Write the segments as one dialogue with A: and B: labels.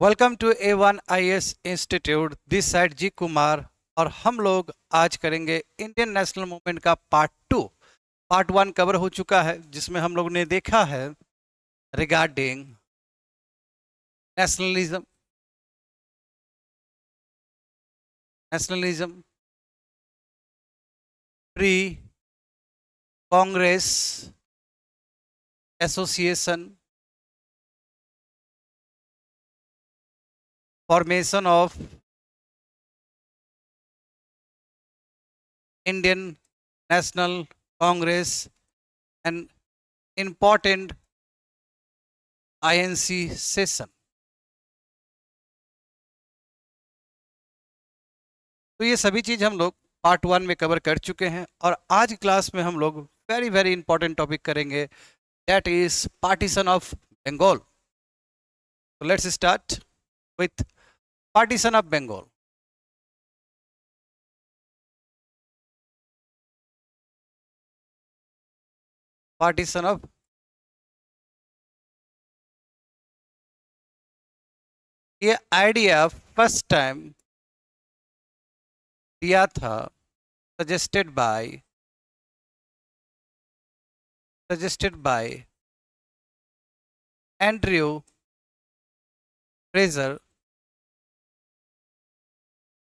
A: Welcome to A1IS institute, this side G Kumar. और हम लोग आज करेंगे इंडियन नेशनल मूवमेंट का पार्ट 2। पार्ट 1 कवर हो चुका है, जिसमें हम लोग ने देखा है regarding nationalism nationalism pre Congress association, formation of Indian national Congress and important INC session. तो ये सभी चीज हम लोग पार्ट 1 में कवर कर चुके हैं, और आज क्लास में हम लोग वेरी वेरी इंपॉर्टेंट टॉपिक करेंगे, that is partition of Bengal. तो let's start with partition of Bengal. Partition of ये आइडिया फर्स्ट टाइम दिया था सजेस्टेड बाय एंड्रयू फ्रेजर।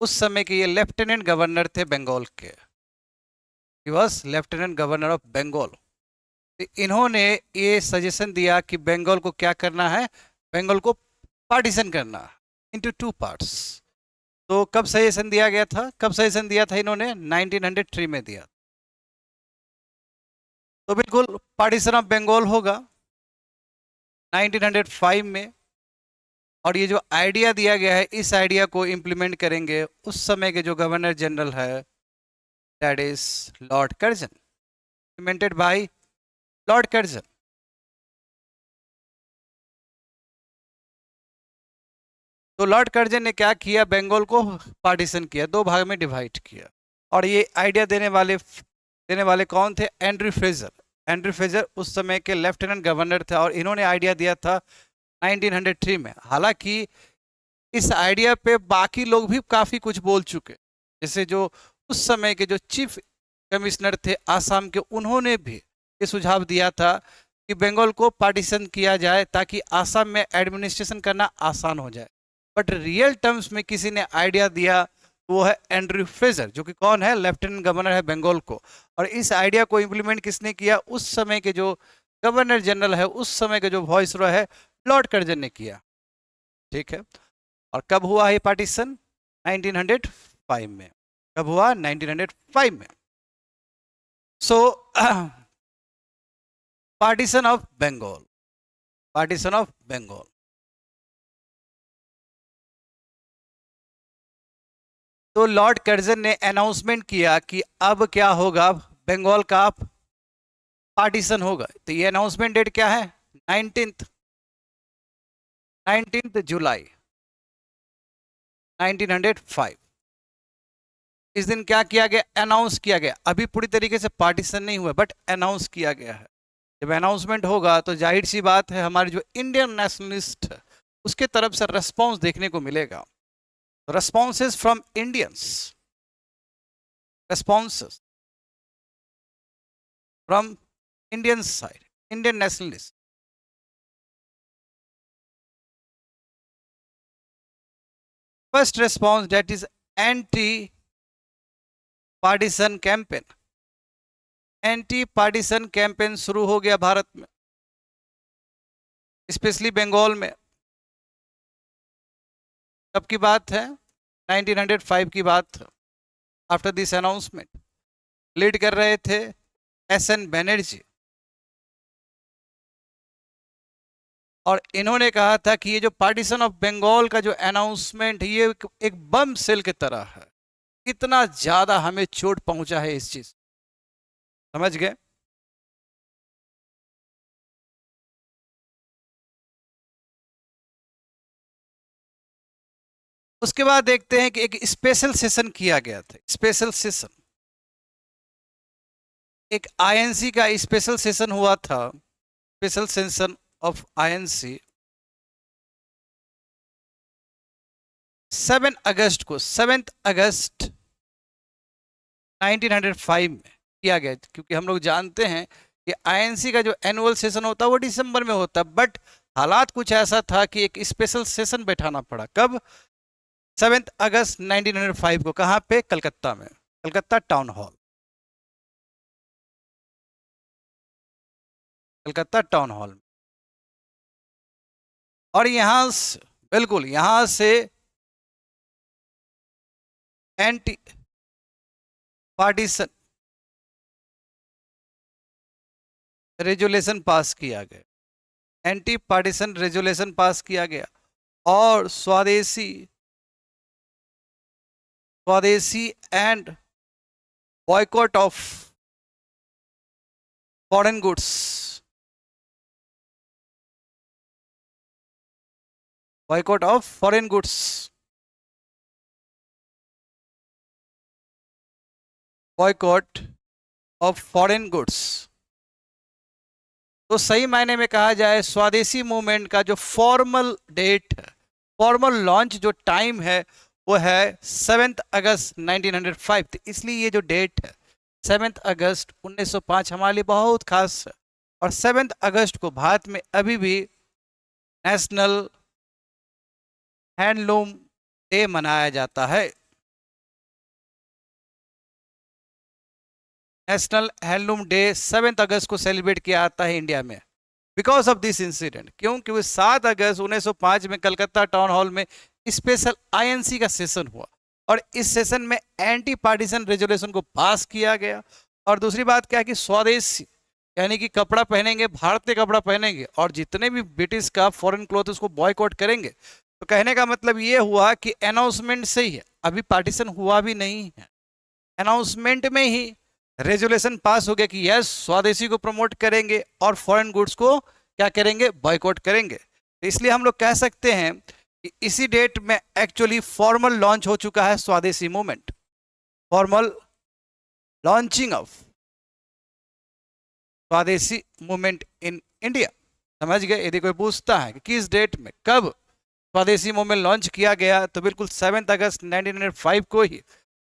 A: उस समय के ये लेफ्टिनेंट गवर्नर थे बंगाल के। He was lieutenant governor of Bengal. इन्होंने ये सजेशन दिया कि बंगाल को क्या करना है, बंगाल को पार्टीशन करना इनटू 2 पार्ट्स। तो कब सजेशन दिया गया था, कब सजेशन दिया था इन्होंने? 1903 में दिया। तो बिल्कुल पार्टीशन ऑफ बंगाल होगा 1905 में। और ये जो आइडिया दिया गया है, इस आइडिया को इम्प्लीमेंट करेंगे उस समय के जो गवर्नर जनरल है, that is Lord Curzon, implemented by Lord Curzon. तो लॉर्ड कर्जन ने क्या किया, बंगाल को पार्टीशन किया, 2 भाग में डिवाइड किया। और ये आइडिया देने वाले कौन थे? Andrew Fraser. एंड्रयू फ्रेजर उस समय के लेफ्टिनेंट गवर्नर थे, और इन्होंने आइडिया दिया था 1903 में। हालांकि इस आइडिया पे बाकी लोग भी काफ़ी कुछ बोल चुके, जैसे जो उस समय के जो चीफ कमिश्नर थे आसाम के, उन्होंने भी ये सुझाव दिया था कि बंगाल को पार्टीशन किया जाए ताकि आसाम में एडमिनिस्ट्रेशन करना आसान हो जाए। बट रियल टर्म्स में किसी ने आइडिया दिया, वो है एंड्रयू फ्रेजर, जो कि कौन है? लेफ्टिनेंट गवर्नर है बंगाल को। और इस आइडिया को इम्प्लीमेंट किसने किया? उस समय के जो गवर्नर जनरल है, उस समय के जो वॉइस रॉय है, लॉर्ड कर्जन ने किया। ठीक है। और कब हुआ ये पार्टीशन? 1905 में। कब हुआ? 1905 में। So partition of Bengal, partition of Bengal. तो लॉर्ड कर्जन ने अनाउंसमेंट किया कि अब क्या होगा, बंगाल का पार्टीशन होगा। तो ये अनाउंसमेंट डेट क्या है? 19 जुलाई 1905। इस दिन क्या किया गया? अनाउंस किया गया। अभी पूरी तरीके से पार्टीशन नहीं हुआ, बट अनाउंस किया गया है। जब अनाउंसमेंट होगा तो जाहिर सी बात है, हमारे जो इंडियन नेशनलिस्ट है उसके तरफ से रेस्पॉन्स देखने को मिलेगा। Responses from Indians, responses from Indian side, Indian nationalist. First response, that is anti partition campaign. Anti partition campaign शुरू हो गया भारत में, स्पेशली बंगाल में। कब की बात है? 1905 की बात है। आफ्टर दिस अनाउंसमेंट लीड कर रहे थे SN बनर्जी। और इन्होंने कहा था कि ये जो पार्टीशन ऑफ बंगाल का जो अनाउंसमेंट, ये एक बम सेल की तरह है। इतना ज्यादा हमें चोट पहुंचा है इस चीज, समझ गए? उसके बाद देखते हैं कि एक स्पेशल सेशन किया गया था। स्पेशल सेशन, एक INC का स्पेशल सेशन हुआ था, स्पेशल सेशन ऑफ INC। 7 अगस्त 1905 में किया गया, क्योंकि हम लोग जानते हैं कि आईएनसी का जो एनुअल सेशन होता है वो दिसंबर में होता है, बट हालात कुछ ऐसा था कि एक स्पेशल सेशन बैठाना पड़ा। कब? 7 अगस्त 1905 को। कहाँ पे? कलकत्ता में, Calcutta town hall, Calcutta town hall में। और यहां से, बिल्कुल यहां से एंटी पार्टीशन रेजुलेशन पास किया गया, एंटी पार्टीशन रेजुलेशन पास किया गया, और स्वदेशी स्वदेशी and boycott of foreign goods, boycott of foreign goods, boycott of foreign goods. तो सही मायने में कहा जाए, स्वदेशी मूवमेंट का जो फॉर्मल डेट है, फॉर्मल लॉन्च जो टाइम है, वो है 7 अगस्त 1905। तो इसलिए ये जो डेट है 7 अगस्त 1905 हमारे लिए बहुत खास है। और 7 अगस्त को भारत में अभी भी नेशनल हैंडलूम डे मनाया जाता है। नेशनल हैंडलूम डे 7 अगस्त को सेलिब्रेट किया जाता है इंडिया में, बिकॉज ऑफ दिस इंसिडेंट। क्यों? क्योंकि 7 अगस्त 1905 में कलकत्ता टाउन हॉल में स्पेशल आईएनसी का सेशन हुआ, और इस सेशन में एंटी पार्टीशन रेजोल्यूशन को पास किया गया। और दूसरी बात क्या है कि स्वदेशी यानी कि कपड़ा पहनेंगे, भारतीय कपड़ा पहनेंगे, और जितने भी ब्रिटिश का फॉरेन क्लॉथ उसको बॉयकॉट करेंगे। तो कहने का मतलब ये हुआ कि अनाउंसमेंट से ही है, अभी पार्टीशन हुआ भी नहीं है, अनाउंसमेंट में ही रेजुलेशन पास हो गया कि यस स्वदेशी को प्रमोट करेंगे और फॉरेन गुड्स को क्या करेंगे? बॉयकॉट करेंगे। तो इसलिए हम लोग कह सकते हैं कि इसी डेट में एक्चुअली फॉर्मल लॉन्च हो चुका है स्वदेशी मूवमेंट, फॉर्मल लॉन्चिंग ऑफ स्वदेशी मूवमेंट इन इंडिया। समझ गए? यदि कोई पूछता है कि किस डेट में, कब स्वदेशी मूवमेंट लॉन्च किया गया, तो बिल्कुल 7 अगस्त 1905 को ही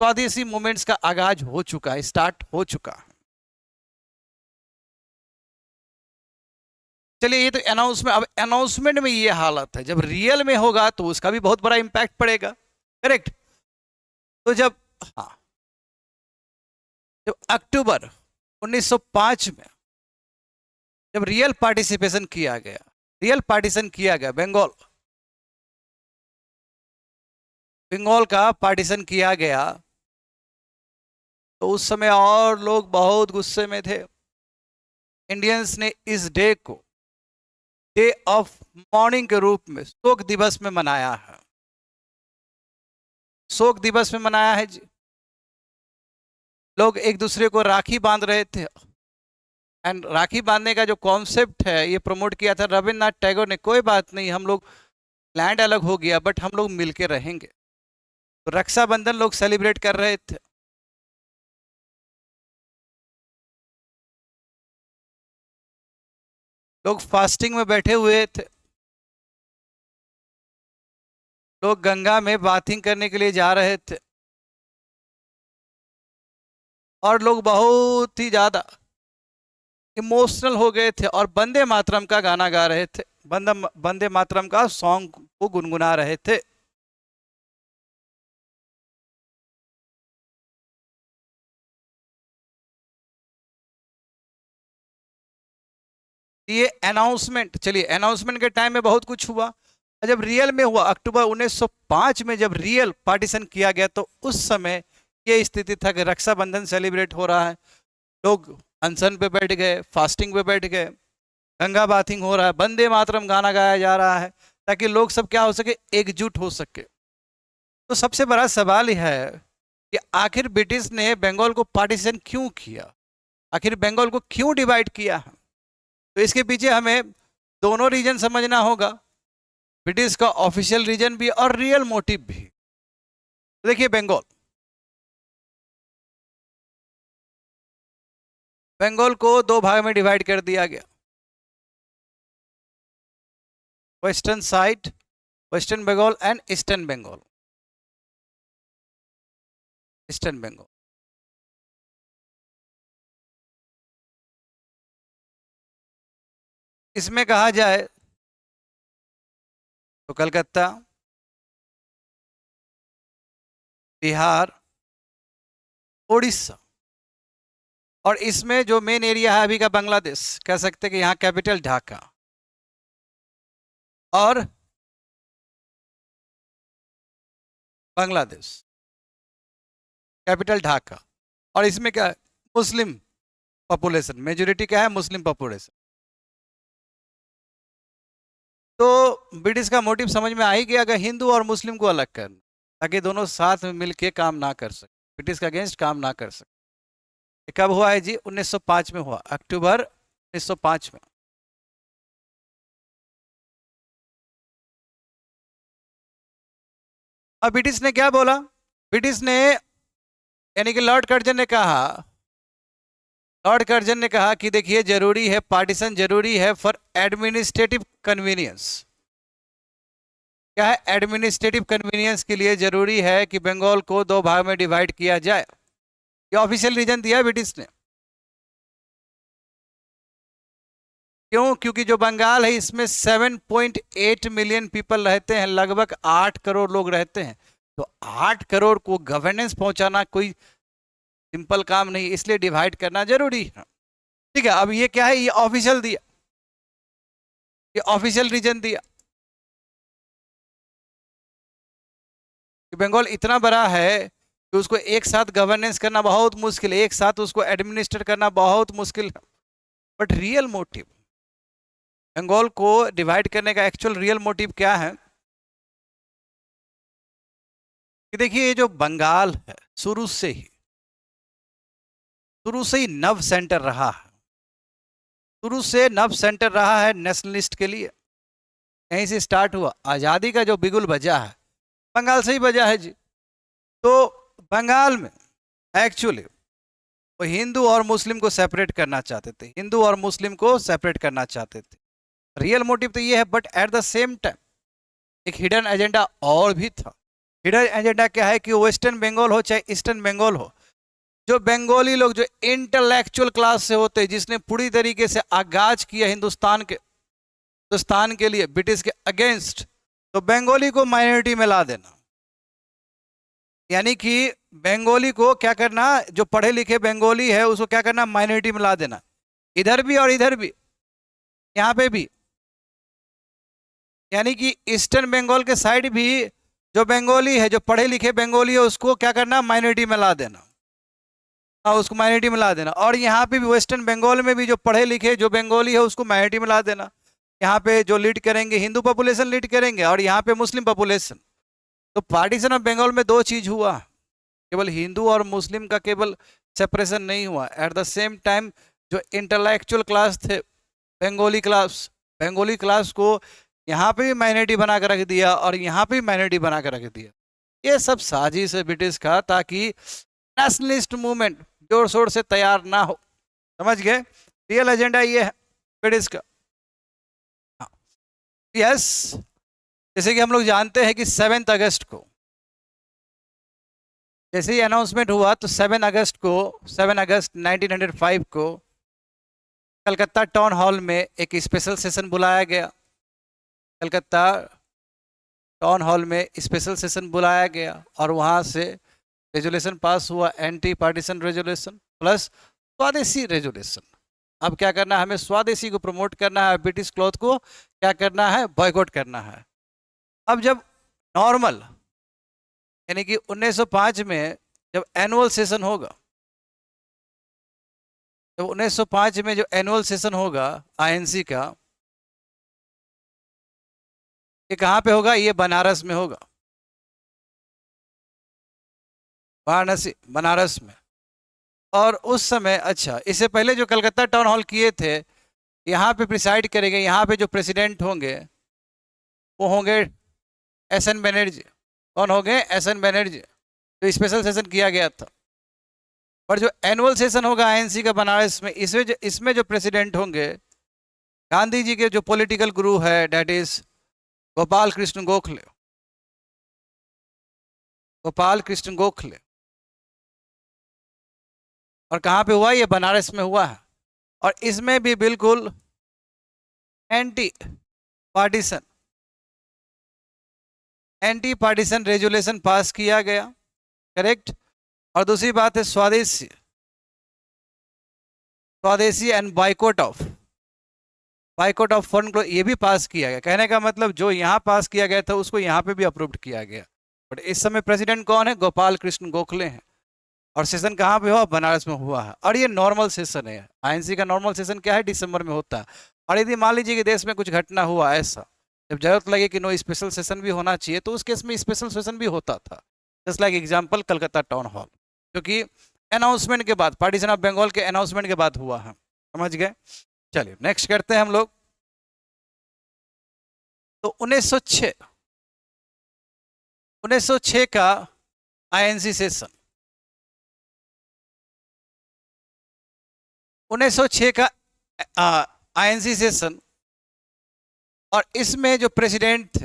A: स्वदेशी मूवमेंट्स का आगाज हो चुका है, स्टार्ट हो चुका है। चलिए, ये तो अनाउंसमेंट। अब अनाउंसमेंट में ये हालत है, जब रियल में होगा तो उसका भी बहुत बड़ा इंपैक्ट पड़ेगा, करेक्ट? तो जब, हाँ, जब अक्टूबर 1905 में जब रियल पार्टिसिपेशन किया गया, रियल पार्टीशन किया गया, बंगाल बंगाल का पार्टीशन किया गया, तो उस समय और लोग बहुत गुस्से में थे। इंडियंस ने इस डे को डे ऑफ मॉर्निंग के रूप में शोक दिवस में मनाया है, शोक दिवस में मनाया है जी। लोग एक दूसरे को राखी बांध रहे थे, एंड राखी बांधने का जो कॉन्सेप्ट है ये प्रमोट किया था रविन्द्रनाथ टैगोर ने। कोई बात नहीं, हम लोग लैंड अलग हो गया बट हम लोग मिलके रहेंगे। तो रक्षाबंधन लोग सेलिब्रेट कर रहे थे। लोग फास्टिंग में बैठे हुए थे, लोग गंगा में बाथिंग करने के लिए जा रहे थे, और लोग बहुत ही ज्यादा इमोशनल हो गए थे और वंदे मातरम का गाना गा रहे थे, वंदे मातरम का सॉन्ग को गुनगुना रहे थे। ये अनाउंसमेंट, चलिए अनाउंसमेंट के टाइम में बहुत कुछ हुआ। जब रियल में हुआ अक्टूबर 1905 में, जब रियल पार्टीशन किया गया, तो उस समय ये स्थिति था कि रक्षाबंधन सेलिब्रेट हो रहा है, लोग अनशन पे बैठ गए, फास्टिंग पे बैठ गए, गंगा बाथिंग हो रहा है, वंदे मातरम गाना गाया जा रहा है, ताकि लोग सब क्या हो सके? एकजुट हो सके। तो सबसे बड़ा सवाल यह है कि आखिर ब्रिटिश ने बंगाल को पार्टीशन क्यों किया, आखिर बंगाल को क्यों डिवाइड किया? तो इसके पीछे हमें दोनों रीजन समझना होगा, ब्रिटिश का ऑफिशियल रीजन भी और रियल मोटिव भी। तो देखिए, बंगाल बंगाल को दो भाग में डिवाइड कर दिया गया, western side, western Bengal and eastern Bengal. Eastern Bengal. इसमें कहा जाए तो कलकत्ता, बिहार, उड़ीसा, और इसमें जो मेन एरिया है अभी का बांग्लादेश, कह सकते हैं कि यहाँ कैपिटल ढाका, और बांग्लादेश कैपिटल ढाका। और इसमें क्या है, मुस्लिम पॉपुलेशन, मेजोरिटी क्या है, मुस्लिम पॉपुलेशन। तो ब्रिटिश का मोटिव समझ में आ ही गया, अगर हिंदू और मुस्लिम को अलग करना, ताकि दोनों साथ में मिलके काम ना कर सके, ब्रिटिश के अगेंस्ट काम ना कर सके। ये कब हुआ है जी, 1905 में हुआ, अक्टूबर 1905 में। अब ब्रिटिश ने क्या बोला, ब्रिटिश ने यानी कि लॉर्ड कर्जन ने कहा, लॉर्ड कर्जन ने कहा कि देखिए जरूरी है, पार्टीशन जरूरी है फॉर एडमिनिस्ट्रेटिव कन्वीनियंस। क्या है, एडमिनिस्ट्रेटिव कन्वीनियंस के लिए जरूरी है कि बंगाल को दो भाग में डिवाइड किया जाए। ये ऑफिशियल रीजन दिया ब्रिटिश ने। क्यों, क्योंकि जो बंगाल है इसमें 7.8 मिलियन पीपल रहते हैं, लगभग 8 करोड़ लोग रहते हैं। तो 8 करोड़ को गवर्नेंस पहुंचाना कोई सिंपल काम नहीं, इसलिए डिवाइड करना जरूरी है। ठीक है, अब ये क्या है, ये ऑफिशियल दिया, ये ऑफिशियल रीजन दिया कि बंगाल इतना बड़ा है कि उसको एक साथ गवर्नेंस करना बहुत मुश्किल है, एक साथ उसको एडमिनिस्टर करना बहुत मुश्किल है। बट रियल मोटिव, बंगाल को डिवाइड करने का एक्चुअल रियल मोटिव क्या है कि देखिए ये जो बंगाल है शुरू से ही नव सेंटर रहा है, शुरू से नव सेंटर रहा है नेशनलिस्ट के लिए। यहीं से स्टार्ट हुआ, आज़ादी का जो बिगुल बजा है बंगाल से ही बजा है जी। तो बंगाल में एक्चुअली वो हिंदू और मुस्लिम को सेपरेट करना चाहते थे, हिंदू और मुस्लिम को सेपरेट करना चाहते थे, रियल मोटिव तो ये है। But at the same time एक हिडन एजेंडा और भी था। हिडन एजेंडा क्या है कि वेस्टर्न बंगाल हो चाहे ईस्टर्न बंगाल हो, जो बंगाली लोग जो इंटेलेक्चुअल क्लास से होते हैं, जिसने पूरी तरीके से आगाज किया हिंदुस्तान के लिए ब्रिटिश के अगेंस्ट, तो बंगाली को माइनॉरिटी में ला देना। यानी कि बंगाली को क्या करना, जो पढ़े लिखे बंगाली है उसको क्या करना, माइनॉरिटी में ला देना, इधर भी और इधर भी, यहाँ पे भी। यानी कि ईस्टर्न बंगाल के साइड भी जो बंगाली है, जो पढ़े लिखे बंगाली है, उसको क्या करना, माइनॉरिटी में ला देना। हाँ, उसको माइनॉरिटी में ला देना। और यहाँ पे भी वेस्टर्न बंगाल में भी जो पढ़े लिखे जो बंगाली है उसको माइनॉरिटी में ला देना। यहाँ पे जो लीड करेंगे हिंदू पॉपुलेशन लीड करेंगे, और यहाँ पे मुस्लिम पॉपुलेशन। तो पार्टीशन ऑफ बंगाल में दो चीज हुआ, केवल हिंदू और मुस्लिम का केवल सेपरेशन नहीं हुआ, एट द सेम टाइम जो इंटेलेक्चुअल क्लास थे, बंगाली क्लास को यहाँ पे भी माइनॉरिटी बना कर रख दिया और यहाँ पे भी माइनॉरिटी बना कर रख दिया। ये सब साजिश है ब्रिटिश का, ताकि नेशनलिस्ट मूवमेंट जोर शोर से तैयार ना हो। समझ गए, रियल एजेंडा ये है ब्रिटिश का। यस, जैसे कि हम लोग जानते हैं कि 7 अगस्त को जैसे ही अनाउंसमेंट हुआ, तो 7 अगस्त 1905 को कलकत्ता टाउन हॉल में एक स्पेशल सेशन बुलाया गया। कलकत्ता टाउन हॉल में स्पेशल सेशन बुलाया गया और वहाँ से रेजोल्यूशन पास हुआ, एंटी पार्टीशन रेजोल्यूशन प्लस स्वदेशी रेजोल्यूशन। अब क्या करना है, हमें स्वदेशी को प्रमोट करना है, ब्रिटिश क्लॉथ को क्या करना है, बॉयकॉट करना है। अब जब नॉर्मल यानी कि 1905 में जब एनुअल सेशन होगा, जब 1905 में जो एनुअल सेशन होगा आईएनसी का, ये कहाँ पे होगा, ये बनारस में होगा, वाराणसी बनारस में। और उस समय, अच्छा इससे पहले जो कलकत्ता टाउन हॉल किए थे, यहाँ पे प्रिसाइड करेंगे, यहाँ पे जो प्रेसिडेंट होंगे वो होंगे एसएन बनर्जी। कौन होंगे, एसएन बनर्जी, जो स्पेशल सेशन किया गया था। और जो एनुअल सेशन होगा आईएनसी का बनारस में, इसमें जो प्रेसिडेंट होंगे, गांधी जी के जो पॉलिटिकल गुरु है, डेट इज गोपाल कृष्ण गोखले। गोपाल कृष्ण गोखले और कहाँ पे हुआ? ये बनारस में हुआ है। और इसमें भी बिल्कुल एंटी पार्टीशन रेजुलेशन पास किया गया, करेक्ट। और दूसरी बात है स्वदेशी and boycott of foreign cloth, ये भी पास किया गया। कहने का मतलब जो यहाँ पास किया गया था उसको यहाँ पे भी अप्रूव्ड किया गया। बट इस समय प्रेसिडेंट कौन है? गोपाल कृष्ण गोखले हैं। और सेशन कहाँ पे हुआ? बनारस में हुआ है। और ये नॉर्मल सेशन है। आईएनसी का नॉर्मल सेशन क्या है? दिसंबर में होता है। और यदि मान लीजिए कि देश में कुछ घटना हुआ ऐसा, जब जरूरत लगे कि नो स्पेशल सेशन भी होना चाहिए, तो उस केस में स्पेशल सेशन भी होता था। Just like example Calcutta town hall, क्योंकि अनाउंसमेंट के बाद, पार्टीशन ऑफ बंगाल के अनाउंसमेंट के बाद हुआ है। समझ गए? चलिए नेक्स्ट करते हैं हम लोग। तो 1906 का आईएनसी सेशन, 1906 का आईएनसी सेशन। और इसमें जो प्रेसिडेंट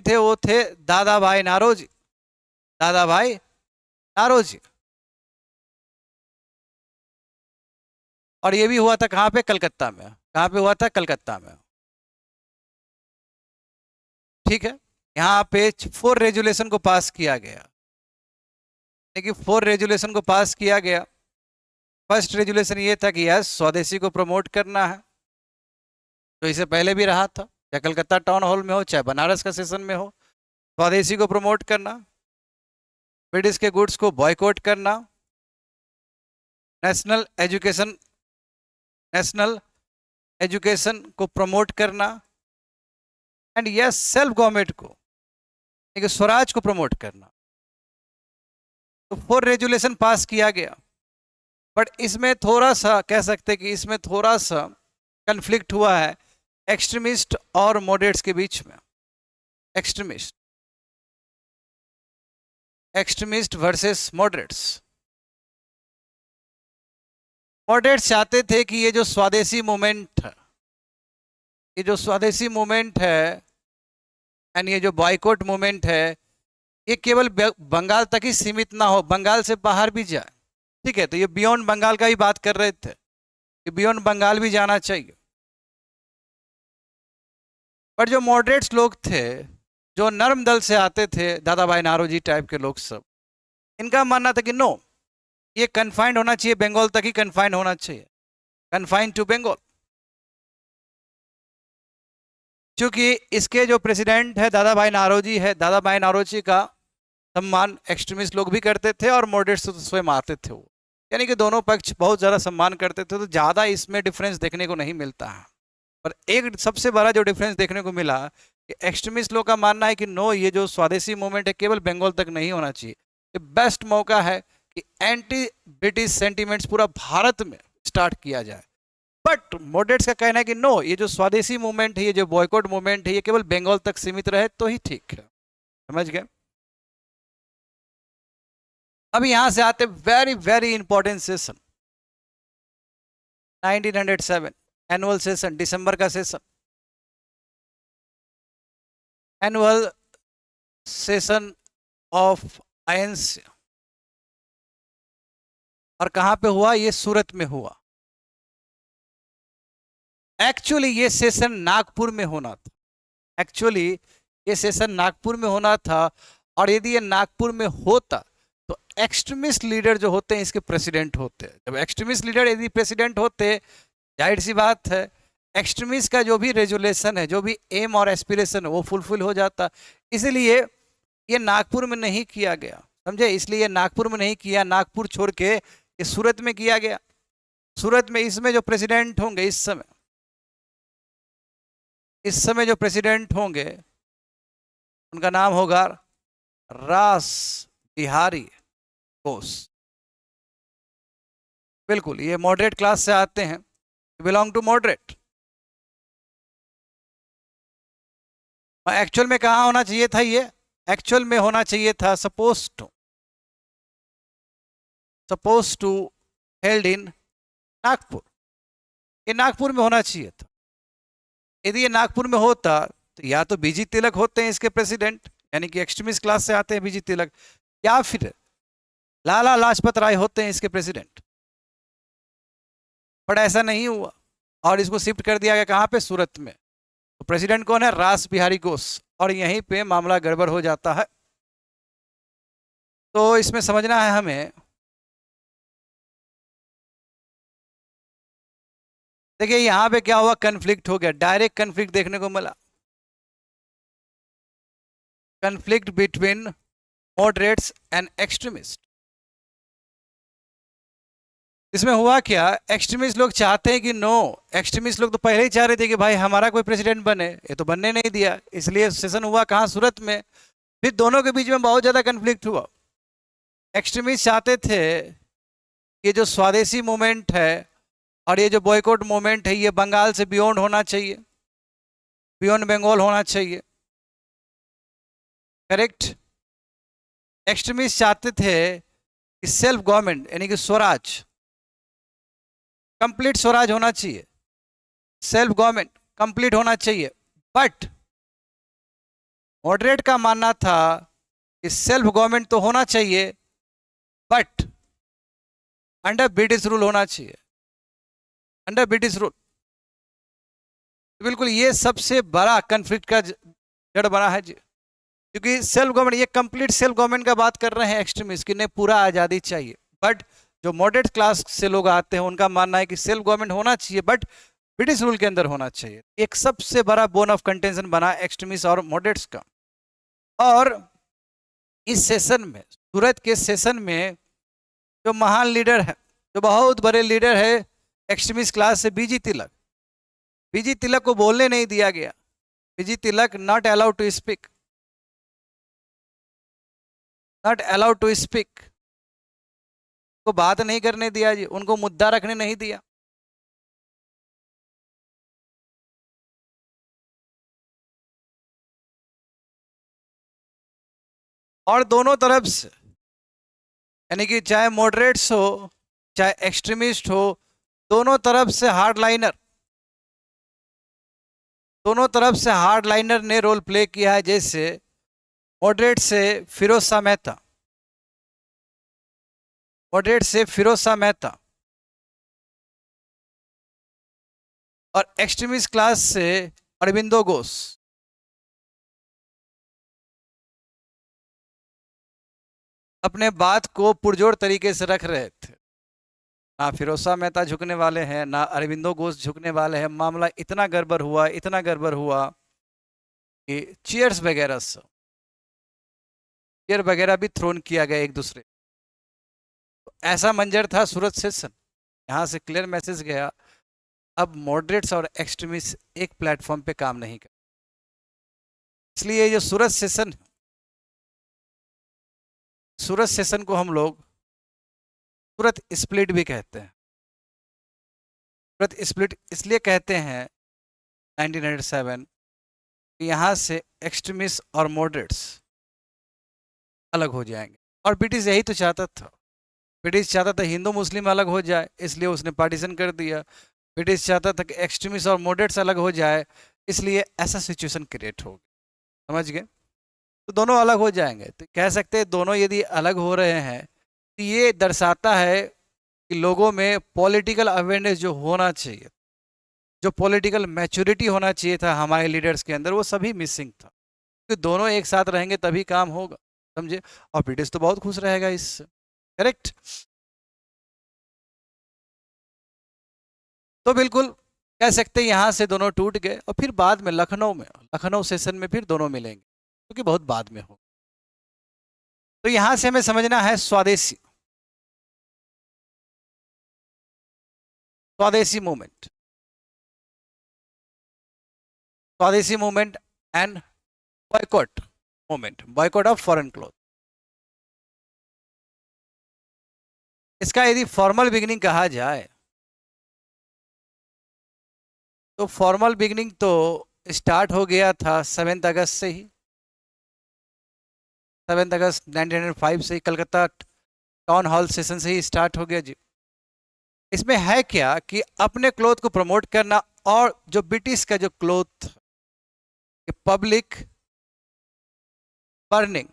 A: थे, वो थे दादा भाई नारोजी। और ये भी हुआ था कहाँ पे? कलकत्ता में। कहाँ पे हुआ था? कलकत्ता में। ठीक है। यहाँ पे 4 रेजुलेशन को पास किया गया। देखिए 4 रेजुलेशन को पास किया गया। फर्स्ट रेजुलेशन ये था कि यस, स्वदेशी को प्रमोट करना है, तो इसे पहले भी रहा था, चाहे कलकत्ता टाउन हॉल में हो चाहे बनारस का सेशन में हो। स्वदेशी को प्रमोट करना, ब्रिटिश के गुड्स को बॉयकॉट करना, नेशनल एजुकेशन को प्रमोट करना, एंड यस सेल्फ गवर्नमेंट को, स्वराज को प्रमोट करना। तो 4 रेजुलेशन पास किया गया। बट इसमें थोड़ा सा कह सकते हैं कि इसमें थोड़ा सा कन्फ्लिक्ट हुआ है एक्सट्रीमिस्ट और मॉडरेट्स के बीच में। Extremist versus moderates. मॉडरेट्स चाहते थे कि ये जो स्वदेशी मूवमेंट है, एंड ये जो बॉयकॉट मूवमेंट है, ये केवल बंगाल तक ही सीमित ना हो, बंगाल से बाहर भी जाए। ठीक है, तो ये बियॉन्ड बंगाल का ही बात कर रहे थे कि बियॉन्ड बंगाल भी जाना चाहिए। पर जो मॉडरेट्स लोग थे, जो नर्म दल से आते थे, दादा भाई नारोजी टाइप के लोग सब, इनका मानना था कि नो, ये कन्फाइंड होना चाहिए, बंगाल तक ही कन्फाइंड होना चाहिए, कन्फाइंड टू बंगाल। क्योंकि इसके जो प्रेसिडेंट है दादा भाई नारोजी है, दादा भाई नारोजी का सम्मान एक्सट्रीमिस्ट लोग भी करते थे और मॉडरेट्स तो स्वयं आते थे वो, यानी कि दोनों पक्ष बहुत ज़्यादा सम्मान करते थे, तो ज़्यादा इसमें डिफरेंस देखने को नहीं मिलता है। पर एक सबसे बड़ा जो डिफरेंस देखने को मिला कि एक्सट्रीमिस्ट लोग का मानना है कि नो, ये जो स्वदेशी मूवमेंट है केवल बंगाल तक नहीं होना चाहिए, ये बेस्ट मौका है कि एंटी ब्रिटिश सेंटिमेंट्स पूरा भारत में स्टार्ट किया जाए। बट मॉडरेट्स का कहना है कि नो, ये जो स्वदेशी मूवमेंट है, ये जो बॉयकॉट मूवमेंट है, ये केवल बंगाल तक सीमित रहे तो ही ठीक है। समझ गए? अब यहां से आते very very important session 1907 annual session, दिसंबर का session, annual session of INC. और कहां पे हुआ? ये सूरत में हुआ। एक्चुअली ये सेशन नागपुर में होना था। और यदि ये नागपुर में होता तो एक्सट्रीमिस्ट लीडर जो होते हैं इसके प्रेसिडेंट होते हैं। जब एक्सट्रीमिस्ट लीडर यदि प्रेसिडेंट होते, जाहिर सी बात है एक्सट्रीमिस्ट का जो भी रेजुलेशन है, जो भी एम और एस्पिरेशन है, वो फुलफिल हो जाता। इसलिए ये नागपुर में नहीं किया गया, समझे? इसलिए ये नागपुर में नहीं किया, नागपुर छोड़ के ये सूरत में किया गया। सूरत में इसमें जो प्रेसिडेंट होंगे, इस समय जो प्रेसिडेंट होंगे उनका नाम होगा रास बिहारी बोस। बिल्कुल, ये मॉडरेट क्लास से आते हैं, बिलोंग टू मॉडरेट। एक्चुअल में कहाँ होना चाहिए था? ये एक्चुअल में होना चाहिए था suppose to held in Nagpur. ये नागपुर में होना चाहिए था। यदि ये नागपुर में होता तो या तो बीजी तिलक होते हैं इसके प्रेसिडेंट, यानी कि एक्सट्रीमिस्ट क्लास से आते हैं बीजी तिलक, या फिर लाला लाजपत राय होते हैं इसके प्रेसिडेंट। बट ऐसा नहीं हुआ और इसको शिफ्ट कर दिया गया कहाँ पे, सूरत में। तो प्रेसिडेंट कौन है, रास बिहारी घोष, और यहीं पे मामला गड़बड़ हो जाता है। तो इसमें समझना है हमें, देखिए यहाँ पे क्या हुआ, कन्फ्लिक्ट हो गया, डायरेक्ट कन्फ्लिक्ट देखने को मिला, conflict between moderates and extremist. इसमें हुआ क्या, एक्सट्रीमिस्ट लोग चाहते हैं कि नो, एक्सट्रीमिस्ट लोग तो पहले ही चाह रहे थे कि भाई हमारा कोई प्रेसिडेंट बने, ये तो बनने नहीं दिया, इसलिए सेशन हुआ कहाँ, सूरत में। फिर दोनों के बीच में बहुत ज़्यादा कन्फ्लिक्ट हुआ। एक्सट्रीमिस्ट चाहते थे ये जो स्वदेशी मूवमेंट है और ये जो बॉयकॉट मूवमेंट है, ये बंगाल से बियॉन्ड होना चाहिए, बियॉन्ड बंगाल होना चाहिए, करेक्ट। एक्सट्रीमिस्ट चाहते थे कि सेल्फ गवर्नमेंट यानी कि स्वराज, कंप्लीट स्वराज होना चाहिए, सेल्फ गवर्नमेंट कंप्लीट होना चाहिए। बट मॉडरेट का मानना था कि सेल्फ गवर्नमेंट तो होना चाहिए बट अंडर ब्रिटिश रूल होना चाहिए, अंडर ब्रिटिश रूल। बिल्कुल ये सबसे बड़ा कन्फ्लिक्ट का जड़ बना है जी, क्योंकि सेल्फ गवर्नमेंट, ये कंप्लीट सेल्फ गवर्नमेंट का बात कर रहे हैं एक्सट्रीमिस्ट कि नहीं पूरा आज़ादी चाहिए। बट जो मॉडरेट क्लास से लोग आते हैं उनका मानना है कि सेल्फ गवर्नमेंट होना चाहिए बट ब्रिटिश रूल के अंदर होना चाहिए। एक सबसे बड़ा बोन ऑफ कंटेंशन बना एक्सट्रीमिस्ट और मॉडरेट्स का। और इस सेशन में, सूरत के सेशन में, जो महान लीडर है, जो बहुत बड़े लीडर है एक्सट्रीमिस्ट क्लास से, बीजी तिलक, बीजी तिलक को बोलने नहीं दिया गया। B G Tilak not allowed to speak, not allowed to speak, को बात नहीं करने दिया जी, उनको मुद्दा रखने नहीं दिया। और दोनों तरफ से, यानी कि चाहे मॉडरेट्स हो चाहे एक्सट्रीमिस्ट हो, दोनों तरफ से हार्ड लाइनर, दोनों तरफ से हार्ड लाइनर ने रोल प्ले किया है। जैसे मॉडरेट से फिरोज शाह मेहता, मॉडरेट से फिरोज शाह मेहता, और एक्सट्रीमिस्ट क्लास से अरविंदो घोष। अपने बात को पुरजोर तरीके से रख रहे थे, ना फिरोज शाह मेहता झुकने वाले हैं ना अरविंदो घोष झुकने वाले हैं। मामला इतना गड़बड़ हुआ, इतना गड़बड़ हुआ कि चेयर्स वगैरह से, चेयर वगैरह भी थ्रोन किया गया एक दूसरे। तो ऐसा मंजर था सूरत सेशन। यहाँ से क्लियर मैसेज गया, अब मॉडरेट्स और एक्सट्रीमिस्ट एक प्लेटफॉर्म पे काम नहीं कर। इसलिए जो सूरत सेशन, सूरत सेशन को हम लोग सूरत स्प्लिट भी कहते हैं। सूरत स्प्लिट इसलिए कहते हैं 1997, यहाँ से एक्सट्रीमिस्ट और मॉडरेट्स अलग हो जाएंगे। और ब्रिटिश यही तो चाहता था, ब्रिटिश चाहता था हिंदू मुस्लिम अलग हो जाए, इसलिए उसने पार्टीशन कर दिया। ब्रिटिश चाहता था कि एक्सट्रीमिस्ट और मॉडरेट्स अलग हो जाए, इसलिए ऐसा सिचुएशन क्रिएट हो गया। समझ गए? तो दोनों अलग हो जाएंगे। तो कह सकते हैं दोनों यदि अलग हो रहे हैं तो ये दर्शाता है कि लोगों में पॉलिटिकल अवेयरनेस जो होना चाहिए, जो पॉलिटिकल मैच्योरिटी होना चाहिए था हमारे लीडर्स के अंदर, वो सभी मिसिंग था। क्योंकि दोनों एक साथ रहेंगे तभी काम होगा, समझे? और ब्रिटिश तो बहुत खुश रहेगा इससे, करेक्ट? तो बिल्कुल कह सकते हैं यहाँ से दोनों टूट गए और फिर बाद में लखनऊ सेशन में फिर दोनों मिलेंगे, क्योंकि बहुत बाद में हो। तो यहाँ से हमें समझना है स्वदेशी, स्वदेशी मूवमेंट, स्वदेशी movement and boycott movement, boycott of foreign cloth. इसका यदि फॉर्मल बिगिनिंग कहा जाए तो फॉर्मल बिगिनिंग तो स्टार्ट हो गया था 7 अगस्त से ही, 7 अगस्त 1905 से ही कलकत्ता टाउन हॉल सेशन से ही स्टार्ट हो गया जी। इसमें है क्या कि अपने क्लोथ को प्रमोट करना, और जो ब्रिटिश का जो cloth public burning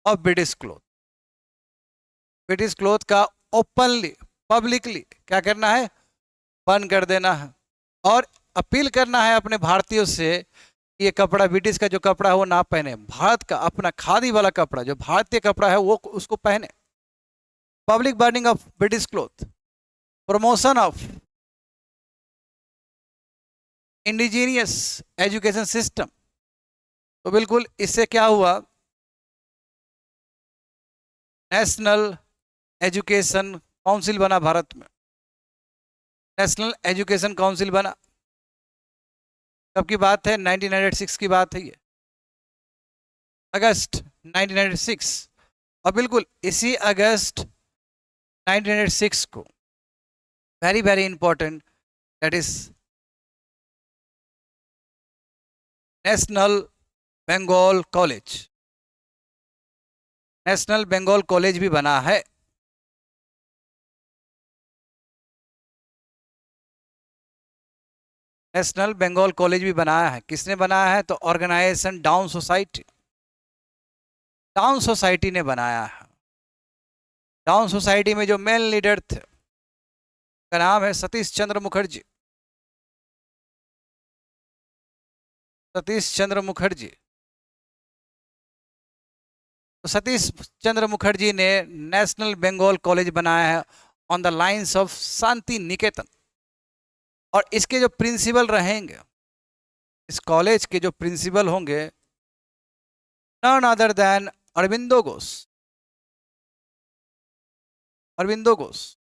A: of British cloth. British cloth का ओपनली पब्लिकली क्या करना है, बर्न कर देना है, और अपील करना है अपने भारतीयों से ये कपड़ा, ब्रिटिश का जो कपड़ा है वो ना पहने, भारत का अपना खादी वाला कपड़ा जो भारतीय कपड़ा है वो उसको पहने। Public burning of British cloth, promotion of indigenous education system. तो बिल्कुल इससे क्या हुआ, नेशनल एजुकेशन काउंसिल बना भारत में, नेशनल एजुकेशन काउंसिल बना। कब की बात है, 1906 की बात है ये, अगस्त 1906। और बिल्कुल इसी अगस्त 1906 को very very important, that is national Bengal college, national Bengal college भी बना है। नेशनल बंगाल कॉलेज भी बनाया है, किसने बनाया है, तो organisation Dawn Society, Dawn Society ने बनाया है। डाउन सोसाइटी में जो मेन लीडर थे का नाम है सतीश चंद्र मुखर्जी, सतीश चंद्र मुखर्जी। तो सतीश चंद्र मुखर्जी ने नेशनल बंगाल कॉलेज बनाया है on the lines of Shanti Niketan. और इसके जो प्रिंसिपल रहेंगे, इस कॉलेज के जो प्रिंसिपल होंगे, none other than Aurobindo Ghosh, Aurobindo Ghosh.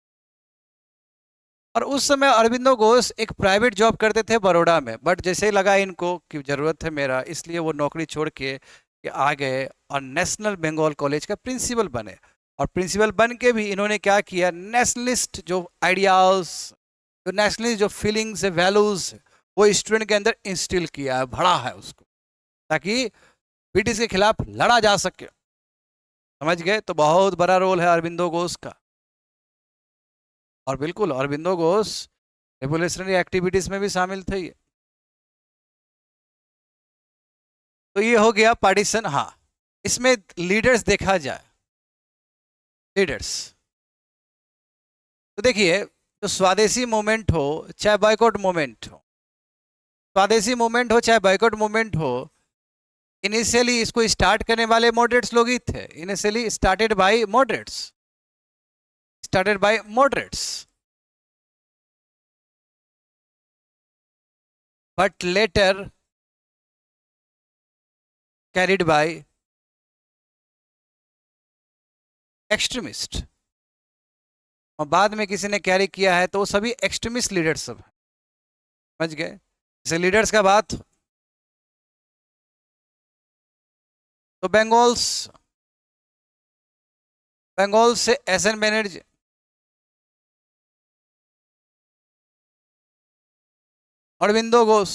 A: और उस समय अरविंदो घोष एक प्राइवेट जॉब करते थे बड़ौदा में, बट जैसे ही लगा इनको कि ज़रूरत है मेरा, इसलिए वो नौकरी छोड़ के आ गए और नेशनल बंगाल कॉलेज का प्रिंसिपल बने। और प्रिंसिपल बन के भी इन्होंने क्या किया, नेशनलिस्ट जो आइडियाज़, जो नेशनलिस्ट जो फीलिंग्स है, वैल्यूज़, वो स्टूडेंट के अंदर इंस्टिल किया है, भरा है उसको, ताकि ब्रिटिश के खिलाफ लड़ा जा सके। समझ गए, तो बहुत बड़ा रोल है अरविंदो घोष का। और बिल्कुल अरविंदो घोष रेवोल्यूशनरी एक्टिविटीज में भी शामिल थे ये। तो ये हो गया पार्टीशन। हाँ, इसमें लीडर्स देखा जाए, लीडर्स तो देखिए, तो स्वदेशी मूवमेंट हो चाहे बॉयकॉट मूवमेंट हो, स्वदेशी मूवमेंट हो चाहे बॉयकॉट मूवमेंट हो, इनिशियली इसको स्टार्ट करने वाले मॉडरेट्स लोग ही थे। Initially started by moderates, started by moderates, but later carried by extremist. और बाद में किसी ने कैरी किया है तो वो सभी एक्सट्रीमिस्ट लीडर्स सब हैं। समझ गए, जैसे लीडर्स का बात तो बंगाल्स, बंगाल से एस एन बनर्जी, अरविंदो घोष,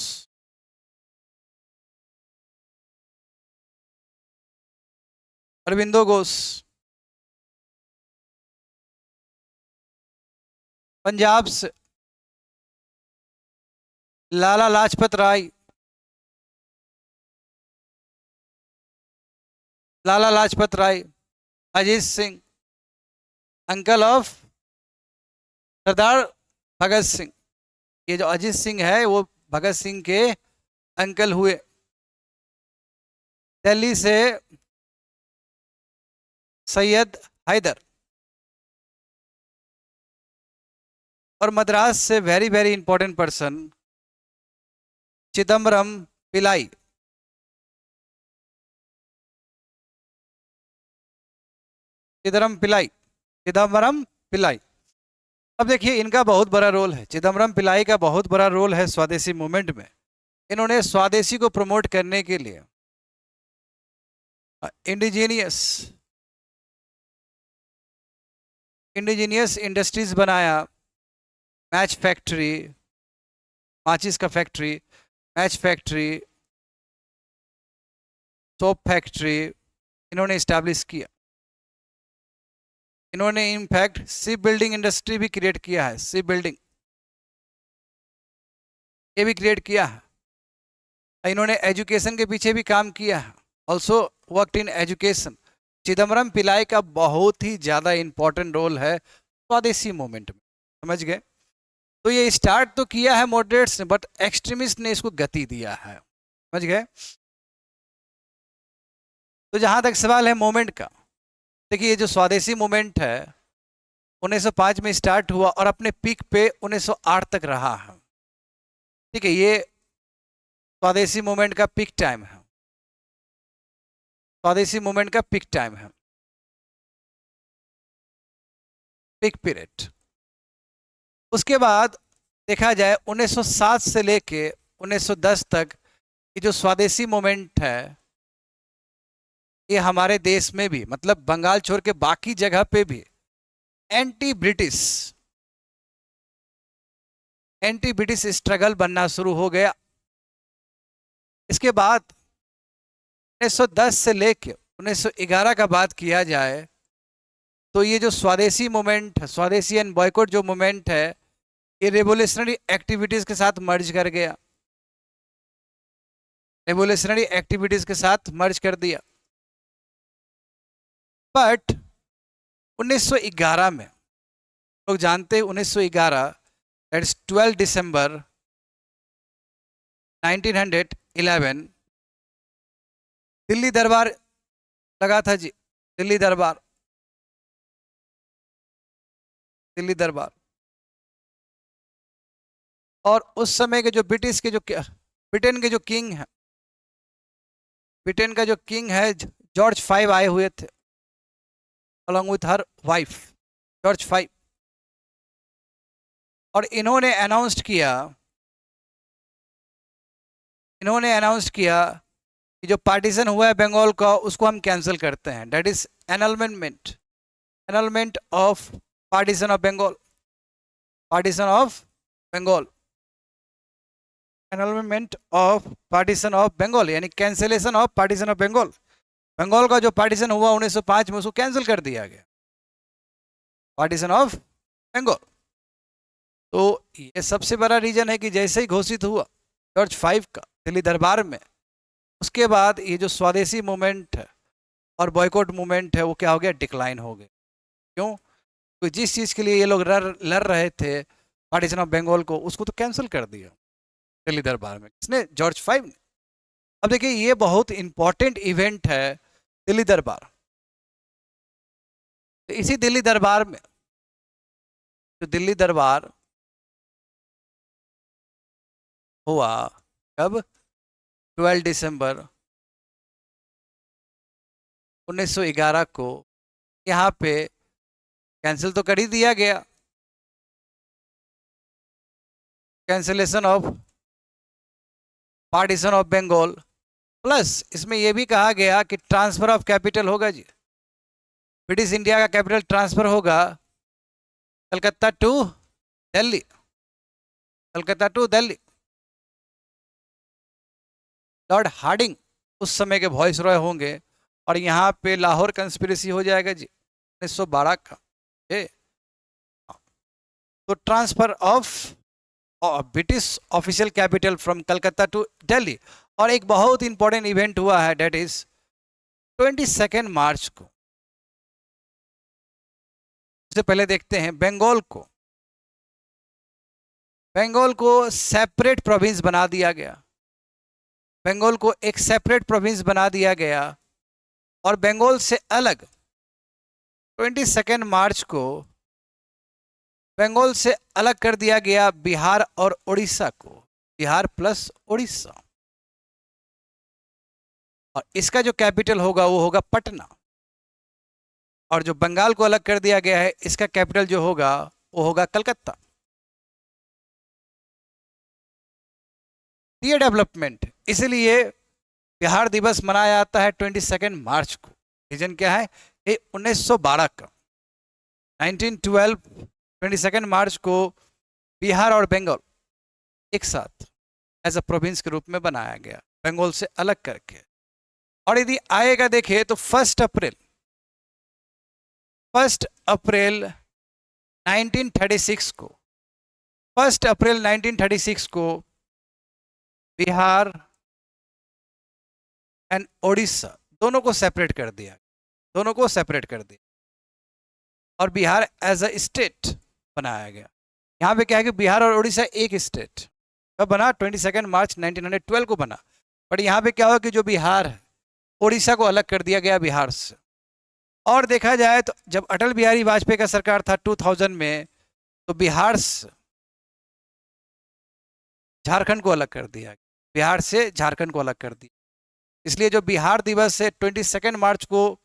A: अरविंदो घोष। पंजाब से लाला लाजपत राय, लाला लाजपत राय, अजीत सिंह, अंकल ऑफ सरदार भगत सिंह। ये जो अजीत सिंह है वो भगत सिंह के अंकल हुए। दिल्ली से सैयद हैदर, और मद्रास से very very important person Chidambaram पिलाई। चिदम्बरम पिलाई, चिदम्बरम पिलाई। अब देखिए इनका बहुत बड़ा रोल है, चिदम्बरम पिलाई का बहुत बड़ा रोल है स्वदेशी मूवमेंट में। इन्होंने स्वदेशी को प्रमोट करने के लिए इंडिजीनियस, इंडिजीनियस इंडस्ट्रीज बनाया, मैच फैक्ट्री, माचिस का factory, match factory, soap factory इन्होंने इस्टेब्लिश किया। इन्होंने इनफैक्ट शिप बिल्डिंग इंडस्ट्री भी क्रिएट किया है, शिप बिल्डिंग ये भी क्रिएट किया है। इन्होंने एजुकेशन के पीछे भी काम किया है, also worked in education. Chidambaram Pillai का बहुत ही ज़्यादा इंपॉर्टेंट रोल है स्वदेशी मूवमेंट में, समझ गए। तो ये स्टार्ट तो किया है मॉडरेट्स ने, बट एक्सट्रीमिस्ट ने इसको गति दिया है, समझ गए। तो जहाँ तक सवाल है मूवमेंट का, देखिए ये जो स्वदेशी मूवमेंट है 1905 में स्टार्ट हुआ और अपने पीक पे 1908 तक रहा है, ठीक है। ये स्वदेशी मूवमेंट का पीक टाइम है, स्वदेशी मूवमेंट का पीक टाइम है, पीक पीरियड। उसके बाद देखा जाए 1907 से लेके 1910 तक ये जो स्वदेशी मूवमेंट है ये हमारे देश में भी, मतलब बंगाल छोड़ के बाकी जगह पे भी एंटी ब्रिटिश स्ट्रगल बनना शुरू हो गया। इसके बाद 1910 से लेके 1911 का बात किया जाए तो ये जो स्वदेशी मूवमेंट है, स्वदेशी एंड बॉयकॉट जो मूवमेंट है, ये रेवोल्यूशनरी एक्टिविटीज के साथ मर्ज कर गया, रेवोल्यूशनरी एक्टिविटीज के साथ मर्ज कर दिया। बट 1911 में लोग जानते हैं 1911 दैट इज 12 दिसंबर 1911 दिल्ली दरबार लगा था जी, दिल्ली दरबार, दिल्ली दरबार। और उस समय के जो ब्रिटिश के जो ब्रिटेन के जो किंग है, ब्रिटेन का जो किंग है जॉर्ज 5 आए हुए थे along with her wife George 5। और इन्होंने अनाउंस किया कि जो पार्टीशन हुआ है बंगाल का उसको हम कैंसिल करते हैं, that is annulment of partition of Bengal, partition of Bengal, annulment of partition of Bengal, यानी cancellation of partition of Bengal. Bengal का जो पार्टीशन हुआ 1905 में उसको कैंसिल कर दिया गया, पार्टीशन ऑफ बंगाल। तो ये सबसे बड़ा रीजन है कि जैसे ही घोषित हुआ जॉर्ज 5 का दिल्ली दरबार में, उसके बाद ये जो स्वदेशी मूवमेंट है और बॉयकॉट मूवमेंट है वो क्या हो गया, डिक्लाइन हो गया। क्यों? तो जिस चीज़ के लिए ये लोग लड़ रहे थे पार्टीशन ऑफ बंगाल को, उसको तो कैंसिल कर दिया दिल्ली दरबार में, किसने, जॉर्ज 5 ने। अब देखिए ये बहुत इंपॉर्टेंट इवेंट है दिल्ली दरबार। तो इसी दिल्ली दरबार में, जो दिल्ली दरबार हुआ कब, 12 दिसंबर 1911 को, यहाँ पे कैंसिल तो कर ही दिया गया, cancellation of partition of Bengal, plus इसमें यह भी कहा गया कि ट्रांसफर ऑफ कैपिटल होगा जी, ब्रिटिश इंडिया का कैपिटल ट्रांसफर होगा Calcutta to Delhi, Calcutta to Delhi. Lord Hardinge उस समय के वॉइस रॉय होंगे और यहाँ पे लाहौर कंस्पिरेसी हो जाएगा जी 1912 का। तो transfer of British official capital from Calcutta to Delhi. और एक बहुत इंपॉर्टेंट इवेंट हुआ है, डेट इज 22 मार्च को। उससे पहले देखते हैं बंगाल को सेपरेट प्रोविंस बना दिया गया, बंगाल को एक सेपरेट प्रोविंस बना दिया गया। और बंगाल से अलग 22 मार्च को बंगाल से अलग कर दिया गया बिहार और उड़ीसा को, बिहार प्लस उड़ीसा। और इसका जो कैपिटल होगा वो होगा पटना। और जो बंगाल को अलग कर दिया गया है इसका कैपिटल जो होगा वो होगा कलकत्ता। ये डेवलपमेंट, इसलिए बिहार दिवस मनाया जाता है 22 मार्च को। रीजन क्या है, ये 1912 का 1912 22 मार्च को बिहार और बंगाल एक साथ एज अ प्रोविंस के रूप में बनाया गया, बंगाल से अलग करके। और यदि आएगा देखे तो 1 अप्रैल 1936 को, 1 अप्रैल 1936 को बिहार एंड ओडिशा, दोनों को सेपरेट कर दिया, दोनों को सेपरेट कर दिया और बिहार एज अ स्टेट बनाया गया। यहाँ पे क्या है कि बिहार और उड़ीसा एक स्टेट कब बना, 22 मार्च 1912 को बना। बट यहाँ पे क्या हुआ कि जो बिहार है उड़ीसा को अलग कर दिया गया बिहार से। और देखा जाए तो जब अटल बिहारी वाजपेयी का सरकार था 2000 में, तो बिहार से झारखंड को अलग कर दिया, बिहार से झारखंड को अलग कर दिया। इसलिए जो बिहार दिवस है 22 मार्च को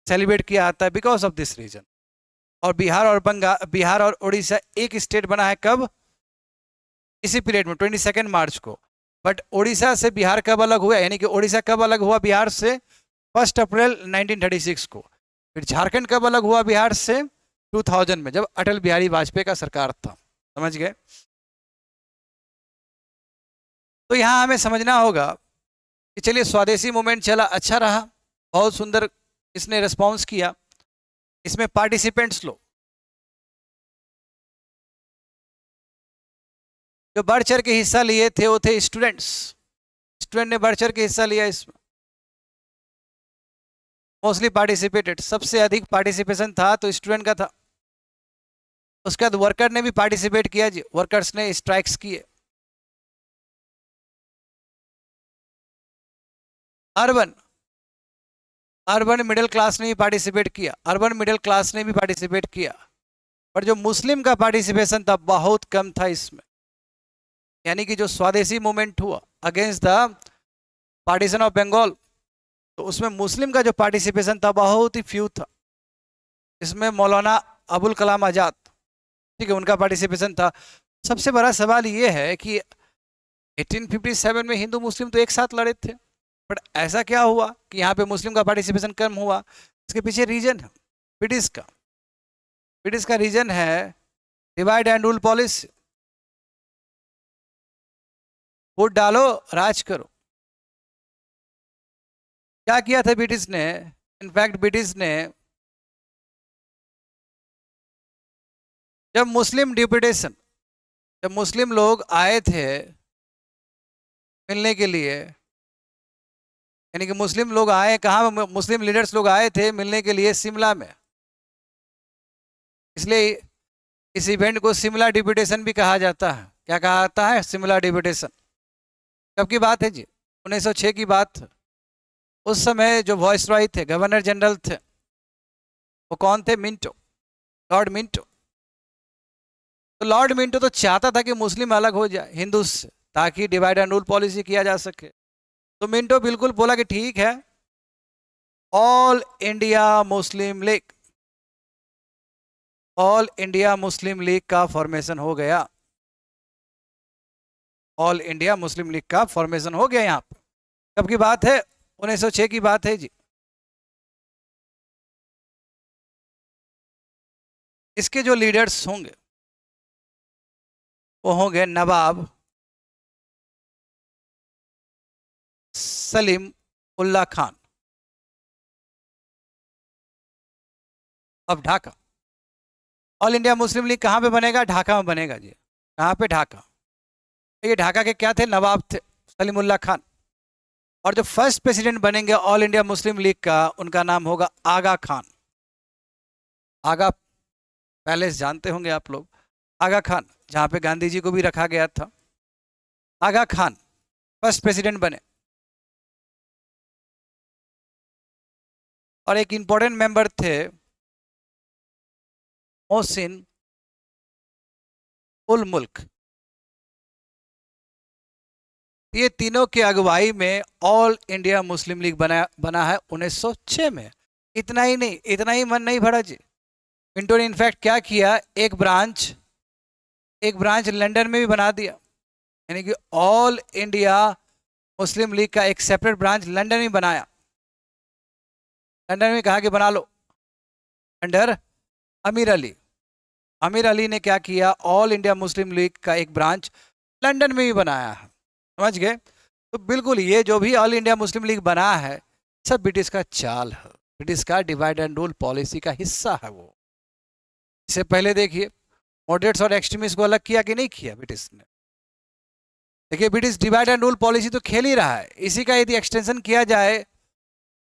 A: सेलिब्रेट किया जाता है बिकॉज ऑफ दिस रीजन। और बिहार और उड़ीसा एक स्टेट बना है कब, इसी पीरियड में 22 मार्च को। बट उड़ीसा से बिहार कब अलग हुआ, यानी कि उड़ीसा कब अलग हुआ बिहार से, 1 अप्रैल 1936 को। फिर झारखंड कब अलग हुआ बिहार से, 2000 में, जब अटल बिहारी वाजपेयी का सरकार था। समझ गए। तो यहाँ हमें समझना होगा कि चलिए स्वदेशी मूवमेंट चला, अच्छा रहा, बहुत सुंदर इसने रिस्पॉन्स किया। इसमें पार्टिसिपेंट्स लोग जो बढ़ चढ़ के हिस्सा लिए थे वो थे स्टूडेंट्स। स्टूडेंट ने बढ़ चढ़ के हिस्सा लिया इसमें, मोस्टली पार्टिसिपेटेड, सबसे अधिक पार्टिसिपेशन था तो स्टूडेंट का था। उसके बाद वर्कर ने भी पार्टिसिपेट किया जी, वर्कर्स ने स्ट्राइक्स किए। अर्बन मिडिल क्लास ने भी पार्टिसिपेट किया, अर्बन मिडिल क्लास ने भी पार्टिसिपेट किया। पर जो मुस्लिम का पार्टिसिपेशन था बहुत कम था इसमें। यानी कि जो स्वदेशी मूवमेंट हुआ against the partition of Bengal, तो उसमें मुस्लिम का जो पार्टिसिपेशन था बहुत ही फ्यू था। इसमें मौलाना अबुल कलाम आज़ाद, ठीक है, उनका पार्टिसिपेशन था। सबसे बड़ा सवाल ये है कि 1857 में हिंदू मुस्लिम तो एक साथ लड़े थे, बट ऐसा क्या हुआ कि यहाँ पे मुस्लिम का पार्टिसिपेशन कम हुआ। इसके पीछे रीजन है ब्रिटिश का। ब्रिटिश का रीजन है divide and rule policy, vote डालो राज करो। क्या किया था ब्रिटिश ने, इनफैक्ट ब्रिटिश ने जब मुस्लिम डिप्यूटेशन, जब मुस्लिम लोग आए थे मिलने के लिए, यानी कि मुस्लिम लोग आए कहाँ, मुस्लिम लीडर्स लोग आए थे मिलने के लिए शिमला में, इसलिए इस इवेंट को शिमला डिप्यूटेशन भी कहा जाता है। क्या कहा जाता है, शिमला डिप्यूटेशन। कब की बात है जी, 1906 की बात। उस समय जो वॉइस रॉय थे, गवर्नर जनरल थे, वो कौन थे, मिंटो, लॉर्ड मिंटो। तो लॉर्ड मिंटो तो चाहता था कि मुस्लिम अलग हो जाए हिंदू से, ताकि डिवाइड एंड रूल पॉलिसी किया जा सके। तो मिंटो बिल्कुल बोला कि ठीक है, all India Muslim league, all India Muslim league का फॉर्मेशन हो गया। ऑल इंडिया मुस्लिम लीग का फॉर्मेशन हो गया यहाँ पर। कब की बात है, 1906 की बात है जी। इसके जो लीडर्स होंगे वो होंगे नवाब सलीम उल्ला खान ऑफ ढाका। ऑल इंडिया मुस्लिम लीग कहाँ पे बनेगा, ढाका में बनेगा जी। कहाँ पे, ढाका। ये ढाका के क्या थे, नवाब थे सलीमुल्लाह खान। और जो फर्स्ट प्रेसिडेंट बनेंगे ऑल इंडिया मुस्लिम लीग का, उनका नाम होगा आगा खान। आगा पैलेस जानते होंगे आप लोग, आगा खान, जहाँ पे गांधी जी को भी रखा गया था। आगा खान फर्स्ट प्रेसिडेंट बने। और एक इंपॉर्टेंट मेंबर थे मोहसिन उल मुल्क। ये तीनों की अगुवाई में ऑल इंडिया मुस्लिम लीग बना है 1906 में। इतना ही नहीं, इतना ही मन नहीं भरा जी। मिंटो ने इनफैक्ट क्या किया, एक ब्रांच लंदन में भी बना दिया। यानी कि ऑल इंडिया मुस्लिम लीग का एक सेपरेट ब्रांच लंदन में बनाया। लंदन में कहा कि बना लो अंडर अमीर अली। अमीर अली ने क्या किया, ऑल इंडिया मुस्लिम लीग का एक ब्रांच लंदन में भी बनाया है। समझ गए। तो बिल्कुल ये जो भी ऑल इंडिया मुस्लिम लीग बना है सब ब्रिटिश का चाल है, ब्रिटिश का डिवाइड एंड रूल पॉलिसी का हिस्सा है वो। इससे पहले देखिए मॉडरेट्स और एक्सट्रीमिस्ट को अलग किया कि नहीं किया ब्रिटिश ने। देखिए British divide and rule policy तो खेल ही रहा है, इसी का यदि एक्सटेंशन किया जाए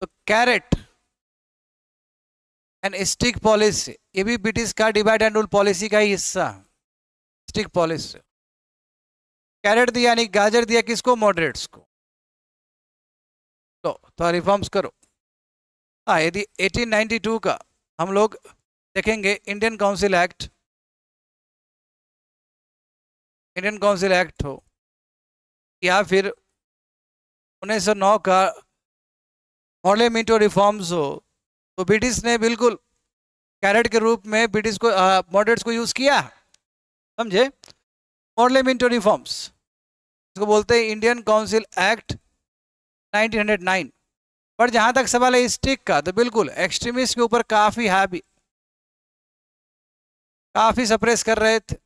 A: तो कैरेट एंड स्टिक पॉलिसी, ये भी ब्रिटिश का डिवाइड एंड रूल पॉलिसी का ही हिस्सा। स्टिक पॉलिसी, कैरेट दिया यानी गाजर दिया किसको, मॉडरेट्स को, तो रिफॉर्म्स करो। हाँ, यदि 1892 का हम लोग देखेंगे Indian council act, Indian council act हो या फिर 1909 का मॉडल मिंटो रिफॉर्म्स हो, तो ब्रिटिश ने बिल्कुल कैरेट के रूप में ब्रिटिश को मॉडरेट्स को यूज किया, समझे। मॉडल मिंटो रिफॉर्म्स इसको बोलते हैं इंडियन काउंसिल एक्ट 1909। पर जहां तक सवाल है स्टिक का, तो बिल्कुल एक्सट्रीमिस्ट के ऊपर काफी हावी, काफी सप्रेस कर रहे थे।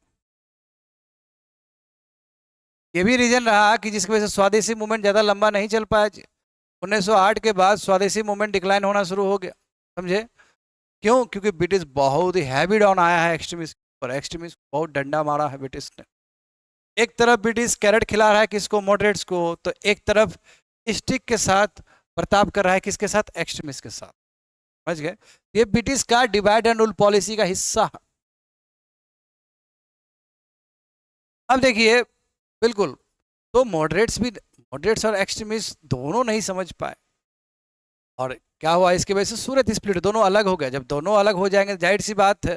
A: ये भी रीजन रहा कि जिसकी वजह से स्वदेशी मूवमेंट ज्यादा लंबा नहीं चल पाया। 1908 के बाद स्वदेशी मूवमेंट डिक्लाइन होना शुरू हो गया, समझे। क्यों? क्योंकि ब्रिटिश बहुत ही हैवी डाउन आया है एक्सट्रीमिस्ट पर, एक्सट्रीमिस्ट बहुत डंडा मारा है ब्रिटिश ने। एक तरफ ब्रिटिश कैरेट खिला रहा है किसको, मॉडरेट्स को, तो एक तरफ स्टिक के साथ बर्ताव कर रहा है किसके साथ, एक्सट्रीमिस्ट के साथ, समझ गए। ये ब्रिटिश का डिवाइड एंड रूल पॉलिसी का हिस्सा। अब देखिए बिल्कुल, तो मॉडरेट्स और एक्सट्रीमिस्ट दोनों नहीं समझ पाए, और क्या हुआ इसकी वजह से, सूरत स्प्लिट, दोनों अलग हो गए। जब दोनों अलग हो जाएंगे जाहिर सी बात है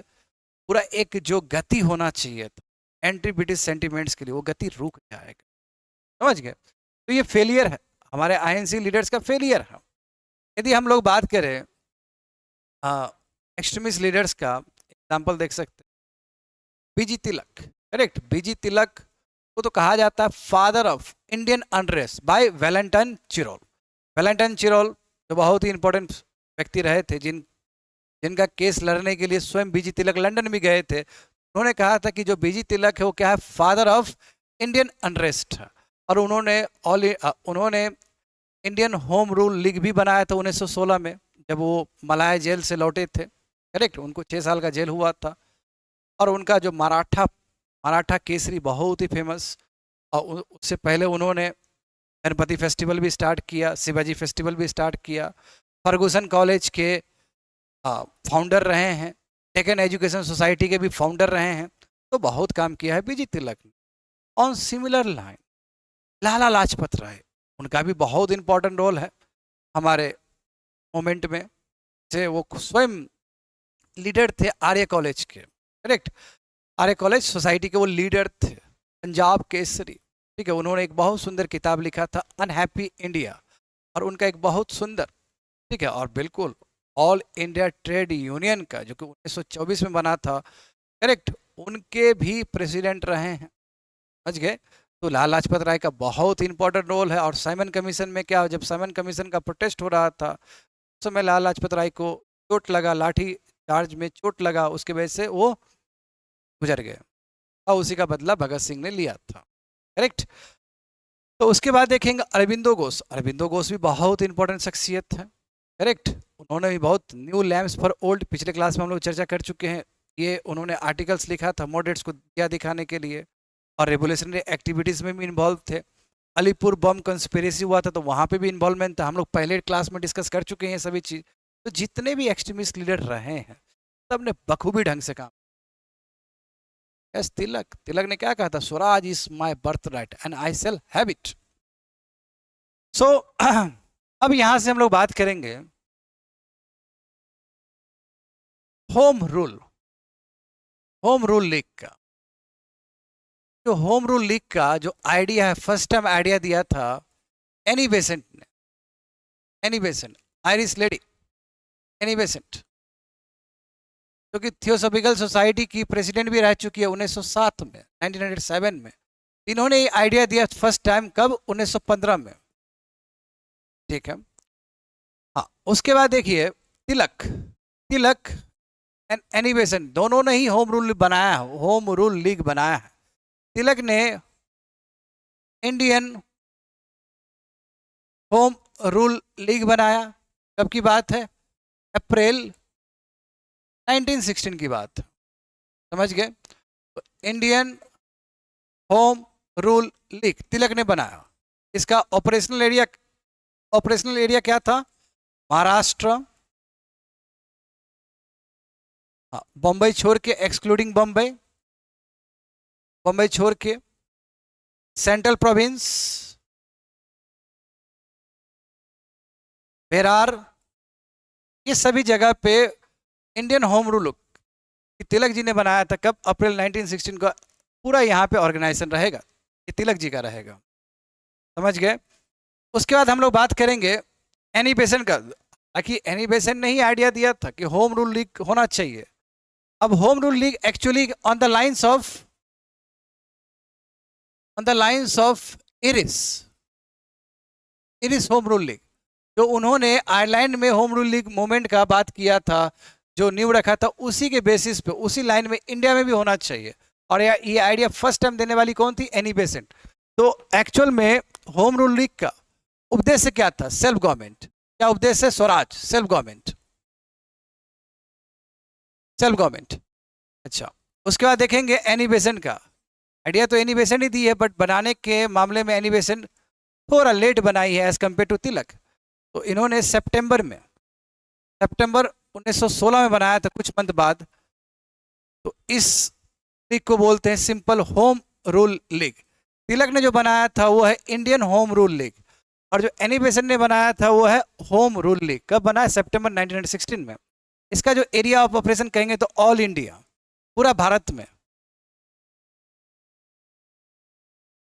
A: पूरा एक जो गति होना चाहिए था एंटी ब्रिटिश सेंटिमेंट्स के लिए, वो गति रुक जाएगा, समझ गए। तो ये फेलियर है, हमारे आईएनसी लीडर्स का फेलियर है। यदि हम लोग बात करें एक्सट्रीमिस्ट लीडर्स का, एग्जाम्पल देख सकते हैं बीजी तिलक, करेक्ट। बीजी तिलक को तो कहा जाता है father of Indian unrest by Valentine Chirol. Valentine Chirol जो बहुत ही इंपॉर्टेंट व्यक्ति रहे थे, जिनका केस लड़ने के लिए स्वयं बीजी तिलक लंदन भी गए थे। उन्होंने कहा था कि जो बीजी तिलक है वो क्या है, फादर ऑफ इंडियन अनरेस्ट है। और उन्होंने इंडियन होम रूल लीग भी बनाया था 1916 में, जब वो मलाया जेल से लौटे थे, करेक्ट। उनको 6 साल का जेल हुआ था। और उनका जो मराठा केसरी बहुत ही फेमस, और उससे पहले उन्होंने गणपति फेस्टिवल भी स्टार्ट किया, शिवाजी फेस्टिवल भी स्टार्ट किया, फर्गूसन कॉलेज के फाउंडर रहे हैं, डेक्कन एजुकेशन सोसाइटी के भी फाउंडर रहे हैं। तो बहुत काम किया है बीजी तिलक ने। ऑन सिमिलर लाइन लाला लाजपत राय, उनका भी बहुत इंपॉर्टेंट रोल है हमारे मोमेंट में, से वो स्वयं लीडर थे आर्य कॉलेज के, करेक्ट। आर्य कॉलेज सोसाइटी के वो लीडर थे, पंजाब केसरी, ठीक है। उन्होंने एक बहुत सुंदर किताब लिखा था अनहैप्पी इंडिया, और उनका एक बहुत सुंदर, ठीक है। और बिल्कुल ऑल इंडिया ट्रेड यूनियन का जो कि 1924 में बना था, करेक्ट, उनके भी प्रेसिडेंट रहे हैं, समझ गए। तो लाला लाजपत राय का बहुत इंपॉर्टेंट रोल है। और साइमन कमीशन में क्या, जब साइमन कमीशन का प्रोटेस्ट हो रहा था उस समय लाला लाजपत राय को चोट लगा, लाठी चार्ज में चोट लगा, उसकी वजह से वो गुजर गए, और उसी का बदला भगत सिंह ने लिया था, करेक्ट। तो उसके बाद देखेंगे अरबिंदो घोष। अरबिंदो घोष भी बहुत इंपॉर्टेंट शख्सियत है, करेक्ट। उन्होंने भी बहुत न्यू लैम्प्स फॉर ओल्ड, पिछले क्लास में हम लोग चर्चा कर चुके हैं। ये उन्होंने आर्टिकल्स लिखा था मॉडरेट्स को दिया दिखाने के लिए, और रेवोल्यूशनरी एक्टिविटीज़ में भी इन्वॉल्व थे। अलीपुर बम कंस्पिरेसी हुआ था तो वहाँ पे भी इन्वॉल्वमेंट था, हम लोग पहले क्लास में डिस्कस कर चुके हैं ये सभी चीज़। तो जितने भी एक्सट्रीमिस्ट लीडर रहे हैं सब ने बखूबी ढंग से काम। यस, तिलक ने क्या कहा था, swaraj is my birthright and I shall have it. So अब यहां से हम लोग बात करेंगे होम रूल लीग का। जो होम रूल लीग का जो आइडिया है, फर्स्ट टाइम आइडिया दिया था एनी बेसेंट ने। Annie Besant, Irish lady Annie Besant, जो कि थियोसॉफिकल सोसाइटी की प्रेसिडेंट भी रह चुकी है 1907 में, 1907 में। इन्होंने ये आइडिया दिया फर्स्ट टाइम कब, 1915 में, ठीक है। हाँ, उसके बाद देखिए तिलक एंड एनी बेसेंट दोनों ने ही होम रूल बनाया, होम रूल लीग बनाया है। तिलक ने इंडियन होम रूल लीग बनाया, कब की बात है, अप्रैल 1916 की बात, समझ गए। तो इंडियन होम रूल लीग तिलक ने बनाया। इसका ऑपरेशनल एरिया क्या था? महाराष्ट्र, बम्बई छोड़ के, एक्सक्लूडिंग बम्बई, बम्बई छोड़ के, सेंट्रल प्रोविंस, बेरार, ये सभी जगह पे Indian home rule Tilak ji ने बनाया था। कब? अप्रैल 1916 का। पूरा यहाँ पे ऑर्गेनाइजेशन रहेगा, ये तिलक जी का रहेगा। समझ गए? उसके बाद हम लोग बात करेंगे एनी बेसेंट का। ताकि एनी बेसेंट ने ही आइडिया दिया था कि होम रूल लीग होना चाहिए। अब home rule league actually on the lines of iris home rule league, जो उन्होंने आयरलैंड में होम रूल लीग मूवमेंट का बात किया था, जो नींव रखा था, उसी के बेसिस पे, उसी लाइन में इंडिया में भी होना चाहिए। और ये आइडिया फर्स्ट टाइम देने वाली कौन थी? Annie Besant. तो एक्चुअल में होम रूल लीग का उद्देश्य क्या था? Self government. क्या उद्देश्य है? Swaraj, self government, self government. अच्छा, उसके बाद देखेंगे एनी बेसेंट का आइडिया। तो एनी बेसेंट ही दी है, बट बनाने के मामले में एनी बेसेंट थोड़ा लेट बनाई है एज कंपेयर टू तिलक। तो इन्होंने सितंबर 1916 में बनाया था, कुछ मंथ बाद। तो इस लीग को बोलते हैं सिंपल होम रूल लीग। तिलक ने जो बनाया था वो है इंडियन होम रूल लीग, और जो एनी बेसेंट ने बनाया था वो है होम रूल लीग। कब बना है? सितंबर 1916 में। इसका जो एरिया ऑफ ऑपरेशन कहेंगे तो ऑल इंडिया, पूरा भारत में,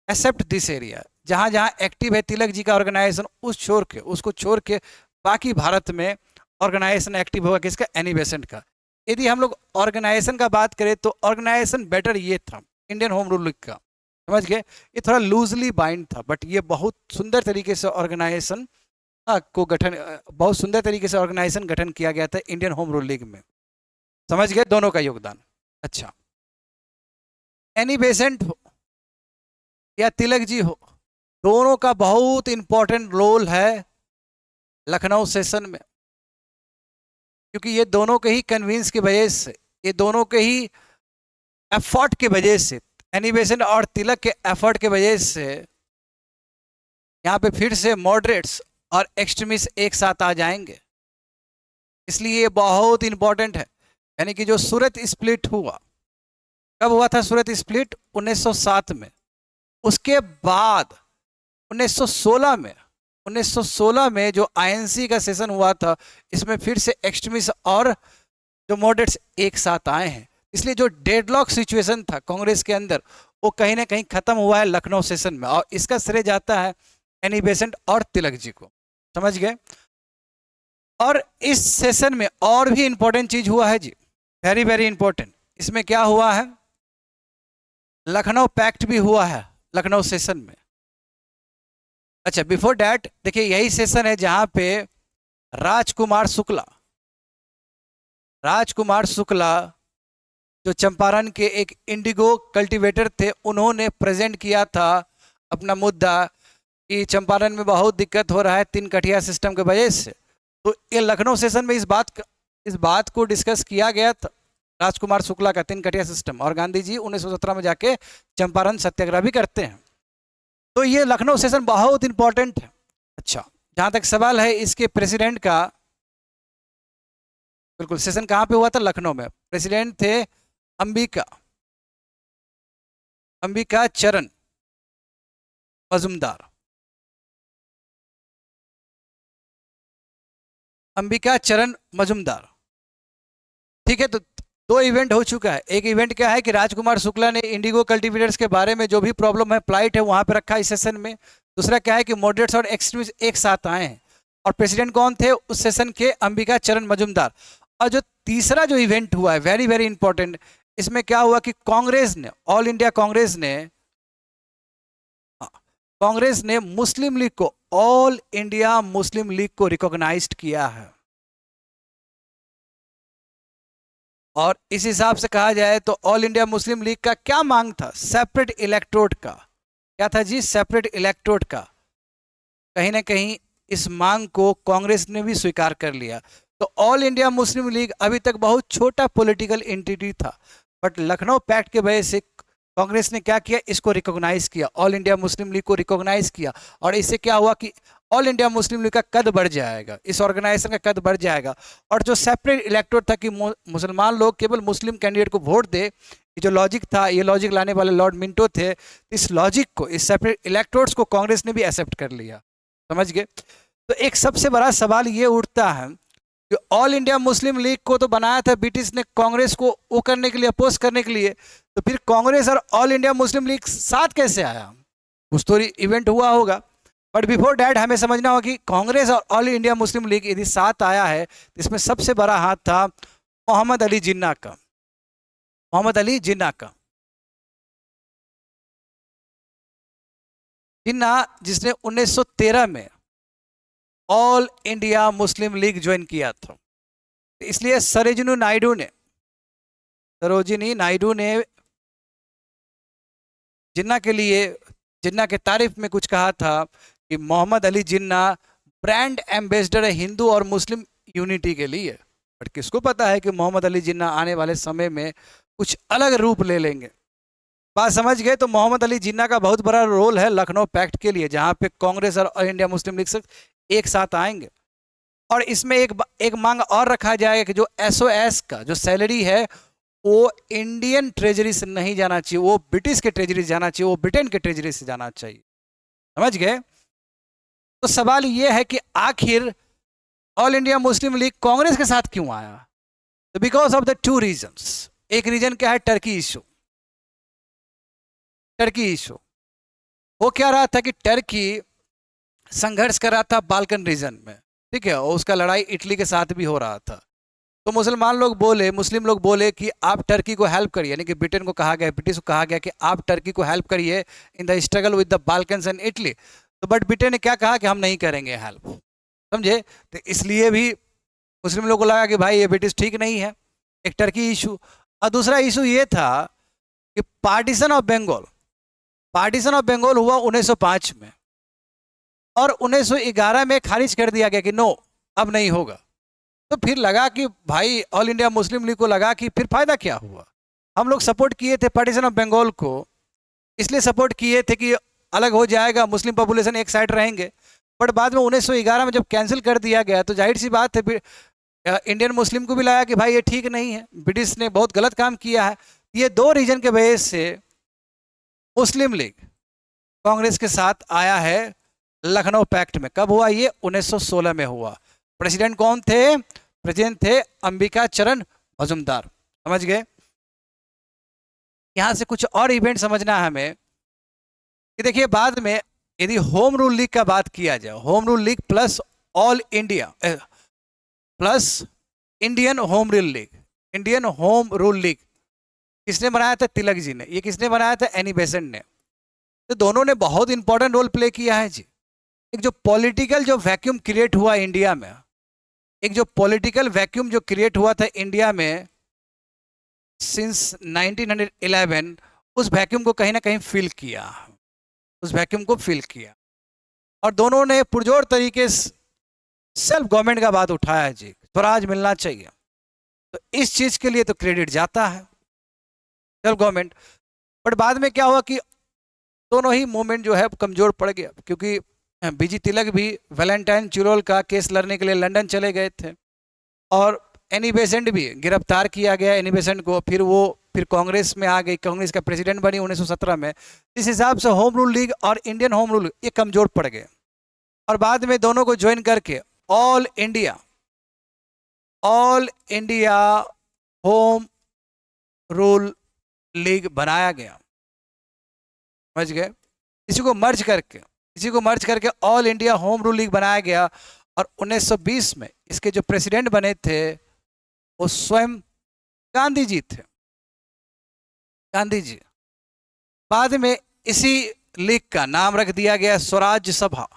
A: एक्सेप्ट दिस एरिया, जहां जहां एक्टिव है तिलक जी का ऑर्गेनाइजेशन, उसको छोड़ के बाकी भारत में ऑर्गेनाइजेशन एक्टिव होगा किसका? एनी बेसेंट का। यदि हम लोग ऑर्गेनाइजेशन का बात करें तो ऑर्गेनाइजेशन बेटर ये था इंडियन होम रूल लीग का। समझ गए? ये थोड़ा लूजली बाइंड था, बट ये बहुत सुंदर तरीके से ऑर्गेनाइजेशन बहुत सुंदर तरीके से ऑर्गेनाइजेशन गठन किया गया था इंडियन होम रूल लीग में। समझ गए दोनों का योगदान? अच्छा, एनी बेसेंट हो या तिलक जी हो, दोनों का बहुत इंपॉर्टेंट रोल है लखनऊ सेशन में, क्योंकि ये दोनों के ही कन्वींस की वजह से, ये दोनों के ही एफर्ट की वजह से, एनी बेसेंट और तिलक के एफर्ट के वजह से यहाँ पे फिर से मॉडरेट्स और एक्सट्रीमिस्ट एक साथ आ जाएंगे। इसलिए ये बहुत इंपॉर्टेंट है। यानी कि जो सूरत स्प्लिट हुआ, कब हुआ था सूरत स्प्लिट? 1907 में। उसके बाद 1916 में जो आईएनसी का सेशन हुआ था, इसमें फिर से एक्सट्रीमिस्ट और जो मॉडरेट्स एक साथ आए हैं। इसलिए जो डेडलॉक सिचुएशन था कांग्रेस के अंदर, वो कहीं ना कहीं खत्म हुआ है लखनऊ सेशन में, और इसका श्रेय जाता है एनी बेसेंट और तिलक जी को। समझ गए? और इस सेशन में और भी इंपॉर्टेंट चीज हुआ है जी, वेरी वेरी इंपॉर्टेंट। इसमें क्या हुआ है? लखनऊ पैक्ट भी हुआ है लखनऊ सेशन में। अच्छा, बिफोर डैट देखिए, यही सेशन है जहां पे राजकुमार शुक्ला जो चंपारण के एक इंडिगो कल्टीवेटर थे, उन्होंने प्रेजेंट किया था अपना मुद्दा कि चंपारण में बहुत दिक्कत हो रहा है 3 कठिया सिस्टम के वजह से। तो ये लखनऊ सेशन में इस बात को डिस्कस किया गया था, राजकुमार शुक्ला का 3 कठिया सिस्टम। और गांधी जी 1917 में जाके चंपारण सत्याग्रह भी करते हैं। तो ये लखनऊ सेशन बहुत इंपॉर्टेंट है। अच्छा, जहां तक सवाल है इसके प्रेसिडेंट का, बिल्कुल सेशन कहां पे हुआ था? लखनऊ में। प्रेसिडेंट थे अंबिका चरण मजुमदार। अंबिका चरण मजुमदार। ठीक है, तो 2 इवेंट हो चुका है। एक इवेंट क्या है कि राजकुमार शुक्ला ने इंडिगो कल्टीवेटर्स के बारे में जो भी प्रॉब्लम है, प्लाइट है, वहां पे रखा इस सेशन में। दूसरा क्या है कि मॉडरेट्स और एक्सट्रीमिस्ट एक साथ आए हैं, और प्रेसिडेंट कौन थे उस सेशन के? अंबिका चरण मजुमदार। और जो तीसरा जो इवेंट हुआ है, वेरी वेरी इंपॉर्टेंट, इसमें क्या हुआ कि कांग्रेस ने, ऑल इंडिया कांग्रेस ने मुस्लिम लीग को, ऑल इंडिया मुस्लिम लीग को रिकॉग्नाइज किया है। और इस हिसाब से कहा जाए तो ऑल इंडिया मुस्लिम लीग का क्या मांग था? सेपरेट इलेक्टोरेट का। क्या था जी? सेपरेट इलेक्टोरेट का। कहीं ना कहीं इस मांग को कांग्रेस ने भी स्वीकार कर लिया। तो ऑल इंडिया मुस्लिम लीग अभी तक बहुत छोटा पॉलिटिकल एंटिटी था, बट लखनऊ पैक्ट के वजह से कांग्रेस ने क्या किया, इसको रिकॉग्नाइज किया, ऑल इंडिया मुस्लिम लीग को रिकॉग्नाइज किया, और इससे क्या हुआ कि ऑल इंडिया मुस्लिम लीग का कद बढ़ जाएगा, इस ऑर्गेनाइजेशन का कद बढ़ जाएगा। और जो सेपरेट इलेक्टोरेट था कि मुसलमान लोग केवल मुस्लिम कैंडिडेट को वोट दे, ये जो लॉजिक था, ये लॉजिक लाने वाले लॉर्ड मिंटो थे, इस लॉजिक को, इस सेपरेट इलेक्टोरेट्स को कांग्रेस ने भी एक्सेप्ट कर लिया। समझ गए? तो एक सबसे बड़ा सवाल ये उठता है कि ऑल इंडिया मुस्लिम लीग को तो बनाया था ब्रिटिश ने कांग्रेस को वो करने के लिए, अपोज करने के लिए, तो फिर कांग्रेस और ऑल इंडिया मुस्लिम लीग साथ कैसे आया? कुछ तो इवेंट हुआ होगा। बट बिफोर डैट हमें समझना होगा कि कांग्रेस और ऑल इंडिया मुस्लिम लीग यदि साथ आया है तो इसमें सबसे बड़ा हाथ था मोहम्मद अली जिन्ना का। मोहम्मद अली जिन्ना का, जिन्ना जिसने 1913 में all India Muslim league join किया था। इसलिए सरोजिनी नायडू ने जिन्ना के लिए, जिन्ना के तारीफ में कुछ कहा था कि मोहम्मद अली जिन्ना ब्रांड एम्बेसडर है हिंदू और मुस्लिम यूनिटी के लिए। बट किसको पता है कि मोहम्मद अली जिन्ना आने वाले समय में कुछ अलग रूप ले लेंगे। बात समझ गए? तो मोहम्मद अली जिन्ना का बहुत बड़ा रोल है लखनऊ पैक्ट के लिए, जहां पे कांग्रेस और ऑल इंडिया मुस्लिम लीग से एक साथ आएंगे। और इसमें एक मांग और रखा जाएगा कि जो एसओएस का जो सैलरी है वो इंडियन ट्रेजरी से नहीं जाना चाहिए, वो ब्रिटिश के ट्रेजरी से जाना चाहिए, वो ब्रिटेन के ट्रेजरी से जाना चाहिए। समझ गए? तो सवाल ये है कि आखिर ऑल इंडिया मुस्लिम लीग कांग्रेस के साथ क्यों आया? तो because of the two reasons. एक रीजन क्या है? Turkey issue. टर्की इशू वो क्या रहा था कि टर्की संघर्ष कर रहा था बाल्कन रीजन में, ठीक है, और उसका लड़ाई इटली के साथ भी हो रहा था। तो मुस्लिम लोग बोले कि आप टर्की को हेल्प करिए, यानी कि ब्रिटेन को कहा गया, ब्रिटिश को कहा गया कि आप टर्की को हेल्प करिए in the struggle with the Balkans and Italy. तो बट ब्रिटेन ने क्या कहा कि हम नहीं करेंगे हेल्प। समझे? तो इसलिए भी मुस्लिम लोगों को लगा कि भाई ये ब्रिटिश ठीक नहीं है। एक टर्की इशू। और दूसरा इशू ये था कि पार्टीशन ऑफ बंगाल हुआ 1905 में, और 1911 में खारिज कर दिया गया कि नो, अब नहीं होगा। तो फिर लगा कि भाई ऑल इंडिया मुस्लिम लीग को लगा कि फिर फायदा क्या हुआ। हम लोग सपोर्ट किए थे पार्टीशन ऑफ बंगाल को, इसलिए सपोर्ट किए थे कि अलग हो जाएगा, मुस्लिम पॉपुलेशन एक साइड रहेंगे। बट बाद में 1911 में जब कैंसिल कर दिया गया तो जाहिर सी बात है इंडियन मुस्लिम को भी लगा कि भाई ये ठीक नहीं है, ब्रिटिश ने बहुत गलत काम किया है। ये दो रीजन के वजह से मुस्लिम लीग कांग्रेस के साथ आया है लखनऊ पैक्ट में। कब हुआ ये? 1916 में हुआ। प्रेसिडेंट कौन थे? प्रेसिडेंट थे अंबिका चरण मजुमदार। समझ गए? यहां से कुछ और इवेंट समझना है हमें कि देखिए, बाद में यदि होम रूल लीग का बात किया जाए, home rule league plus all India plus Indian home rule league, Indian home rule league किसने बनाया था? तिलक जी ने। ये किसने बनाया था? एनी बेसेंट ने। तो दोनों ने बहुत इंपॉर्टेंट रोल प्ले किया है जी। एक जो पॉलिटिकल जो वैक्यूम क्रिएट हुआ इंडिया में, एक जो पॉलिटिकल वैक्यूम जो क्रिएट हुआ था इंडिया में सिंस 1911, उस वैक्यूम को कहीं ना कहीं फिल किया, उस वैक्यूम को फिल किया। और दोनों ने पुरजोर तरीके से सेल्फ गवर्नमेंट का बात उठाया है जी, स्वराज मिलना चाहिए। तो इस चीज के लिए तो क्रेडिट जाता है सेल्फ गवर्नमेंट। बट बाद में क्या हुआ कि दोनों ही मूवमेंट जो है कमजोर पड़ गया, क्योंकि बीजी तिलक भी वैलेंटाइन चिरोल का केस लड़ने के लिए लंदन चले गए थे, और एनी बेसेंट भी गिरफ्तार किया गया एनी बेसेंट को। फिर कांग्रेस में आ गई, कांग्रेस का प्रेसिडेंट बनी 1917 में। इस हिसाब से होम रूल लीग और इंडियन होम रूल ये कमजोर पड़ गए, और बाद में दोनों को ज्वाइन करके all India home rule league बनाया गया। समझ गए? इसी को मर्ज करके all India home rule league बनाया गया। और 1920 में इसके जो प्रेसिडेंट बने थे वो स्वयं गांधी जी थे, गांधी जी। बाद में इसी लीग का नाम रख दिया गया स्वराज सभा।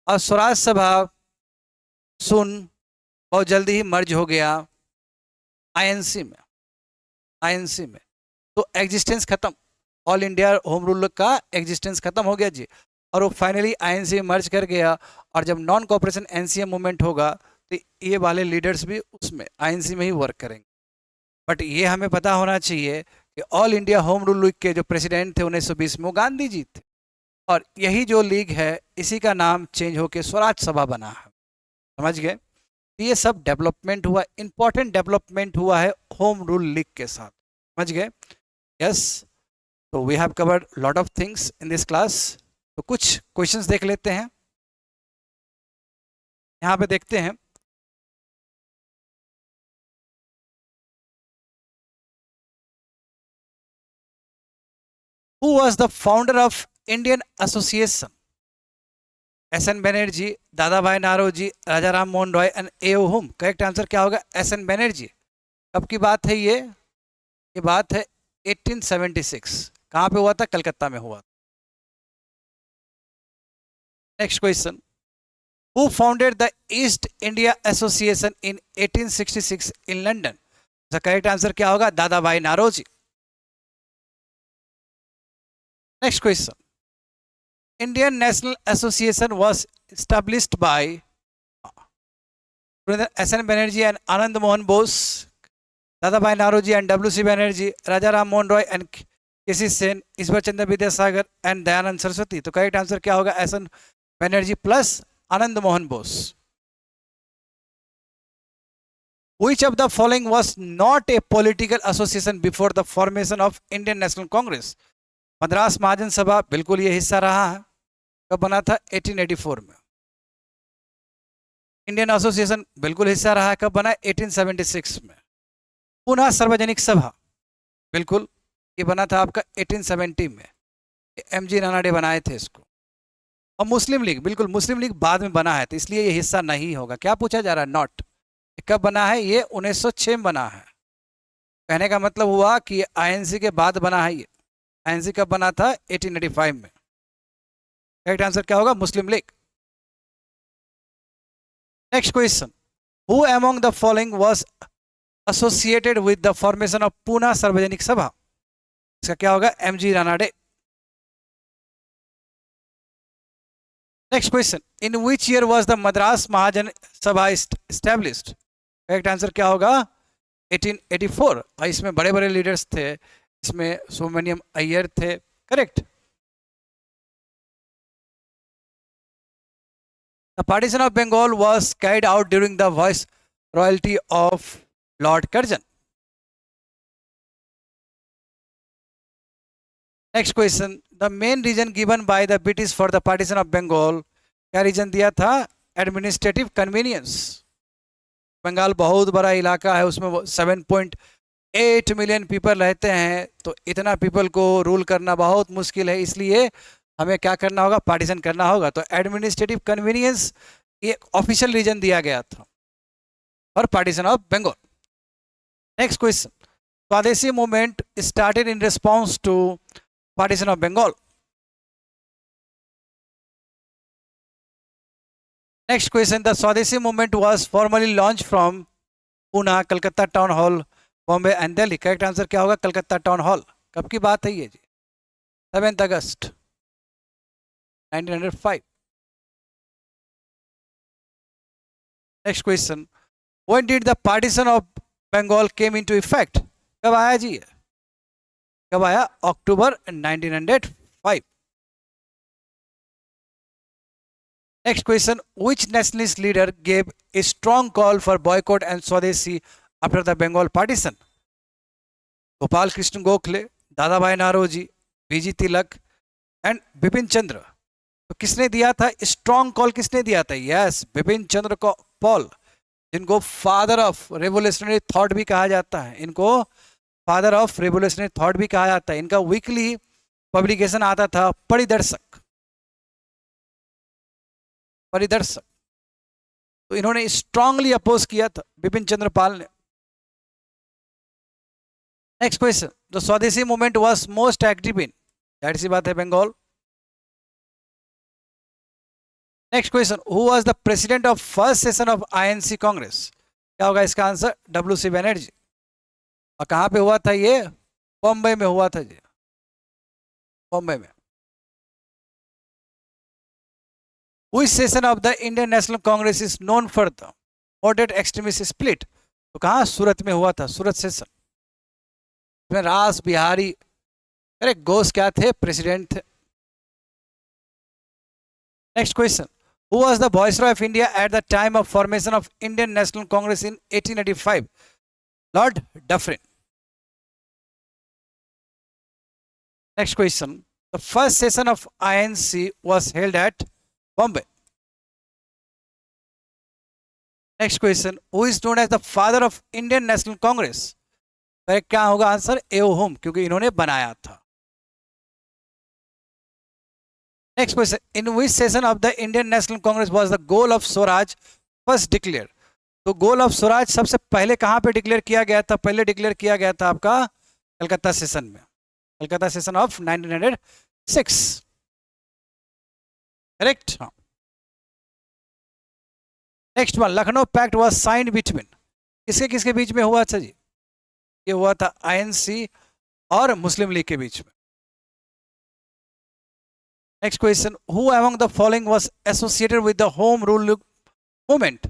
A: और स्वराज सभा बहुत जल्दी ही मर्ज हो गया आईएनसी में। तो एग्जिस्टेंस खत्म, ऑल इंडिया होम रूल का एग्जिस्टेंस खत्म हो गया जी। और वो फाइनली आईएनसी में मर्ज कर गया। और जब नॉन कोऑपरेशन एनसीएम मूवमेंट होगा तो ये वाले लीडर्स भी उसमें आईएनसी में ही वर्क करेंगे। बट ये हमें पता होना चाहिए कि all India home rule league के जो प्रेसिडेंट थे 1920 में वो गांधी जी थे, और यही जो लीग है इसी का नाम चेंज होकर स्वराज सभा बना है। समझ गए? ये सब डेवलपमेंट हुआ, इंपॉर्टेंट डेवलपमेंट हुआ है होम रूल लीग के साथ। समझ गए? यस। तो we have covered lot of things in this class. तो कुछ क्वेश्चंस देख लेते हैं। यहाँ पे देखते हैं, who was the founder of Indian association? S N Banerjee, Dadabhai Naoroji, Raja Ram Mohan Roy and A O Hume. Correct answer क्या होगा? S N Banerjee. कब की बात है ये बात है 1876। कहाँ पे हुआ था? कलकत्ता में हुआ। Next question, who founded the East India Association in 1866 in London? Correct answer क्या होगा? Dadabhai Naoroji. Next question, Indian National Association was established by S N Banerjee and Anand Mohan Bose, Dadabhai Naoroji and W C Banerjee, Raja Ram Mohan Roy and K C Sen, Ishwar Chandra Vidyasagar and Dayanand Saraswati. तो correct answer क्या होगा? S N Banerjee plus Anand Mohan Bose. Which of the following was not a political association before the formation of Indian National Congress? Madras Mahajan Sabha बिल्कुल ये हिस्सा रहा है। कब बना था? 1884 में। इंडियन एसोसिएशन बिल्कुल हिस्सा रहा है। कब बना? 1876 में। पुनः सार्वजनिक सभा बिल्कुल ये बना था आपका 1870 में। एम जी रानाडे बनाए थे इसको। और मुस्लिम लीग, बिल्कुल मुस्लिम लीग बाद में बना है, तो इसलिए ये हिस्सा नहीं होगा। क्या पूछा जा रहा है? नॉट। कब बना है? ये 1906 में बना है। कहने का मतलब हुआ कि आईएनसी के बाद बना है ये। आईएनसी कब बना था? 1885 में। करेक्ट आंसर क्या होगा? Muslim League. Next question, who among the following was associated with the formation of Poona Sarvajanik Sabha? इसका क्या होगा? M G Ranade. Next question, in which year was the Madras Mahajan Sabha established? Correct answer क्या होगा? 1884। और इसमें बड़े बड़े लीडर्स थे, इसमें सुब्रमण्यम अय्यर थे। Correct. The partition of Bengal was carried out during the viceroyalty of Lord Curzon. Next question, the main reason given by the British for the partition of Bengal, क्या रीजन दिया था? Administrative convenience. बंगाल बहुत बड़ा इलाका है, उसमें 7.8 million people रहते हैं, तो इतना पीपल को रूल करना बहुत मुश्किल है, इसलिए हमें क्या करना होगा? पार्टीशन करना होगा। तो एडमिनिस्ट्रेटिव कन्वीनियंस एक ऑफिशियल रीजन दिया गया था और partition of Bengal. Next question, swadeshi movement started in response to partition of Bengal. Next question, the swadeshi movement was formally launch from Poona, Calcutta town hall, Bombay and Delhi. Correct answer क्या होगा? Calcutta town hall. कब की बात है ये जी? 7 अगस्त 1905। Next question, when did the partition of Bengal came into effect? कब आया जी? कब आया? अक्टूबर 1905। Next question, which nationalist leader gave a strong call for boycott and swadeshi after the Bengal partition? Gopal Krishna Gokhale, Dadabhai Naoroji, B G Tilak and Bipin Chandra. तो किसने दिया था स्ट्रॉन्ग कॉल? किसने दिया था? यस, बिपिन चंद्र को पॉल, जिनको फादर ऑफ रेवोल्यूशनरी थॉट भी कहा जाता है। इनको फादर ऑफ रेवोल्यूशनरी थॉट भी कहा जाता है। इनका वीकली पब्लिकेशन आता था परिदर्शक। परिदर्शक। तो इन्होंने स्ट्रांगली अपोज किया था, बिपिन चंद्र पाल ने। Next question, the swadeshi movement was most active in? जाहिर सी बात है Bengal. Next question, who was the president of first session of INC Congress? क्या होगा इसका आंसर? W C Banerjee. और कहाँ पे हुआ था ये? बॉम्बे में हुआ था जी, बॉम्बे में। Which session of the Indian National Congress is known for the moderate extremist split? तो कहाँ? सूरत में हुआ था, सूरत सेशन। इसमें रास बिहारी अरे घोष क्या थे, प्रेसिडेंट थे। Next question, who was the viceroy of India at the time of formation of Indian national Congress in 1885? Lord Dufferin. Next question, the first session of INC was held at Bombay. Next question, who is known as the father of Indian national Congress? Correct क्या होगा answer? A O Hume, क्योंकि इन्होंने बनाया था। Next question, in which session of the Indian national Congress was the goal of Swaraj first declare? तो goal of Swaraj सबसे पहले कहां पे डिक्लेयर किया गया था? पहले डिक्लेयर किया गया था आपका कलकत्ता सेशन में, Calcutta session of 1906। Correct. Next one, Lucknow pact was signed between, किसके किसके बीच में हुआ? अच्छा जी, ये हुआ था INC और मुस्लिम लीग के बीच में। Next question, who among the following was associated with the home rule movement?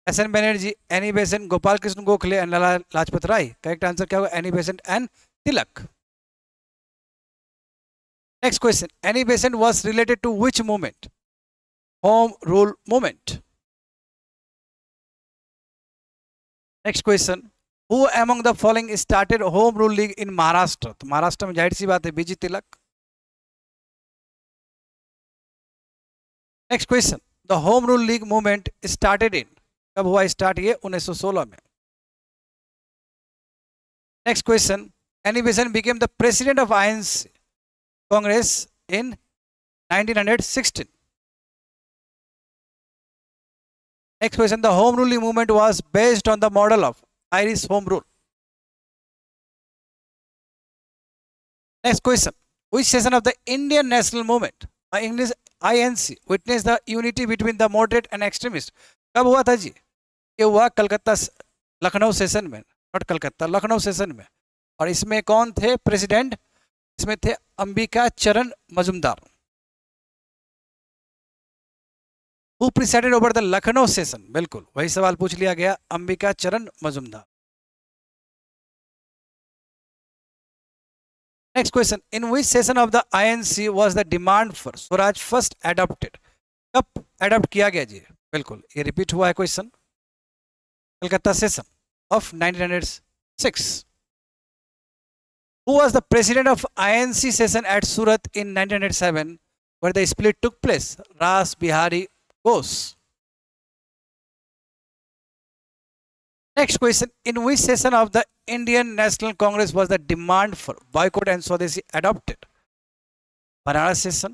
A: SN Banerjee, Annie Besant, Gopal Krishna Gokhale and Lala Lajpat Rai. Correct answer क्या होगा? Annie Besant and Tilak. Next question, Annie Besant was related to which movement? Home rule movement. Next question, who among the following started home rule league in Maharashtra? तो महाराष्ट्र में जाहिर सी बात है B G Tilak. Next question, the home rule league movement started इन, कब हुआ start? ये 1916 में। Next question, Annie Besant became the president of INC Congress in 1916। Next question, the home rule movement was based on the model of Irish home rule. Next question, which session of the Indian national movement, English INC, witnessed the unity between the moderate and extremist? कब हुआ था जी? ये हुआ Calcutta Lucknow session में, not Calcutta, Lucknow session में। और इसमें कौन थे प्रेसिडेंट? इसमें थे Ambika Charan Majumdar. Who presided over the Lucknow session? बिल्कुल वही सवाल पूछ लिया गया, Ambika Charan Majumdar. Next question, in which session of the INC was the demand for swaraj first adopted? कब एडॉप्ट किया गया जी? बिल्कुल ये रिपीट हुआ है question, Calcutta session of 1906। Who was the president of INC session at Surat in 1907 where the split took place? Ras Bihari Bose. Next question, in which session of the Indian National Congress was the demand for boycott and Swadeshi adopted? Banaras session,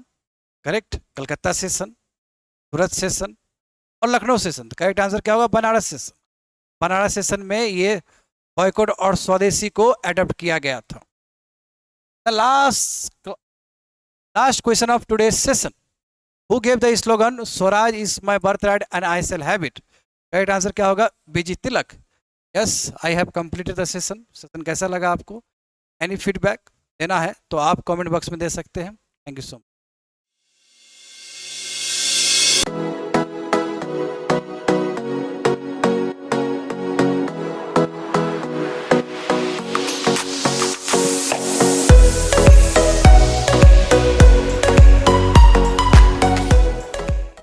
A: correct, Calcutta session, Surat session और Lucknow session. Correct answer क्या होगा? Banaras session. Banaras session में ये boycott और स्वदेशी को adopt किया गया था। The last question of today's session, who gave the slogan Swaraj is my birthright and I shall have it? Correct answer क्या होगा? बीजी तिलक। Yes, I have completed the session. Session कैसा लगा आपको? Any feedback देना है तो आप कमेंट बॉक्स में दे सकते हैं। Thank you so much.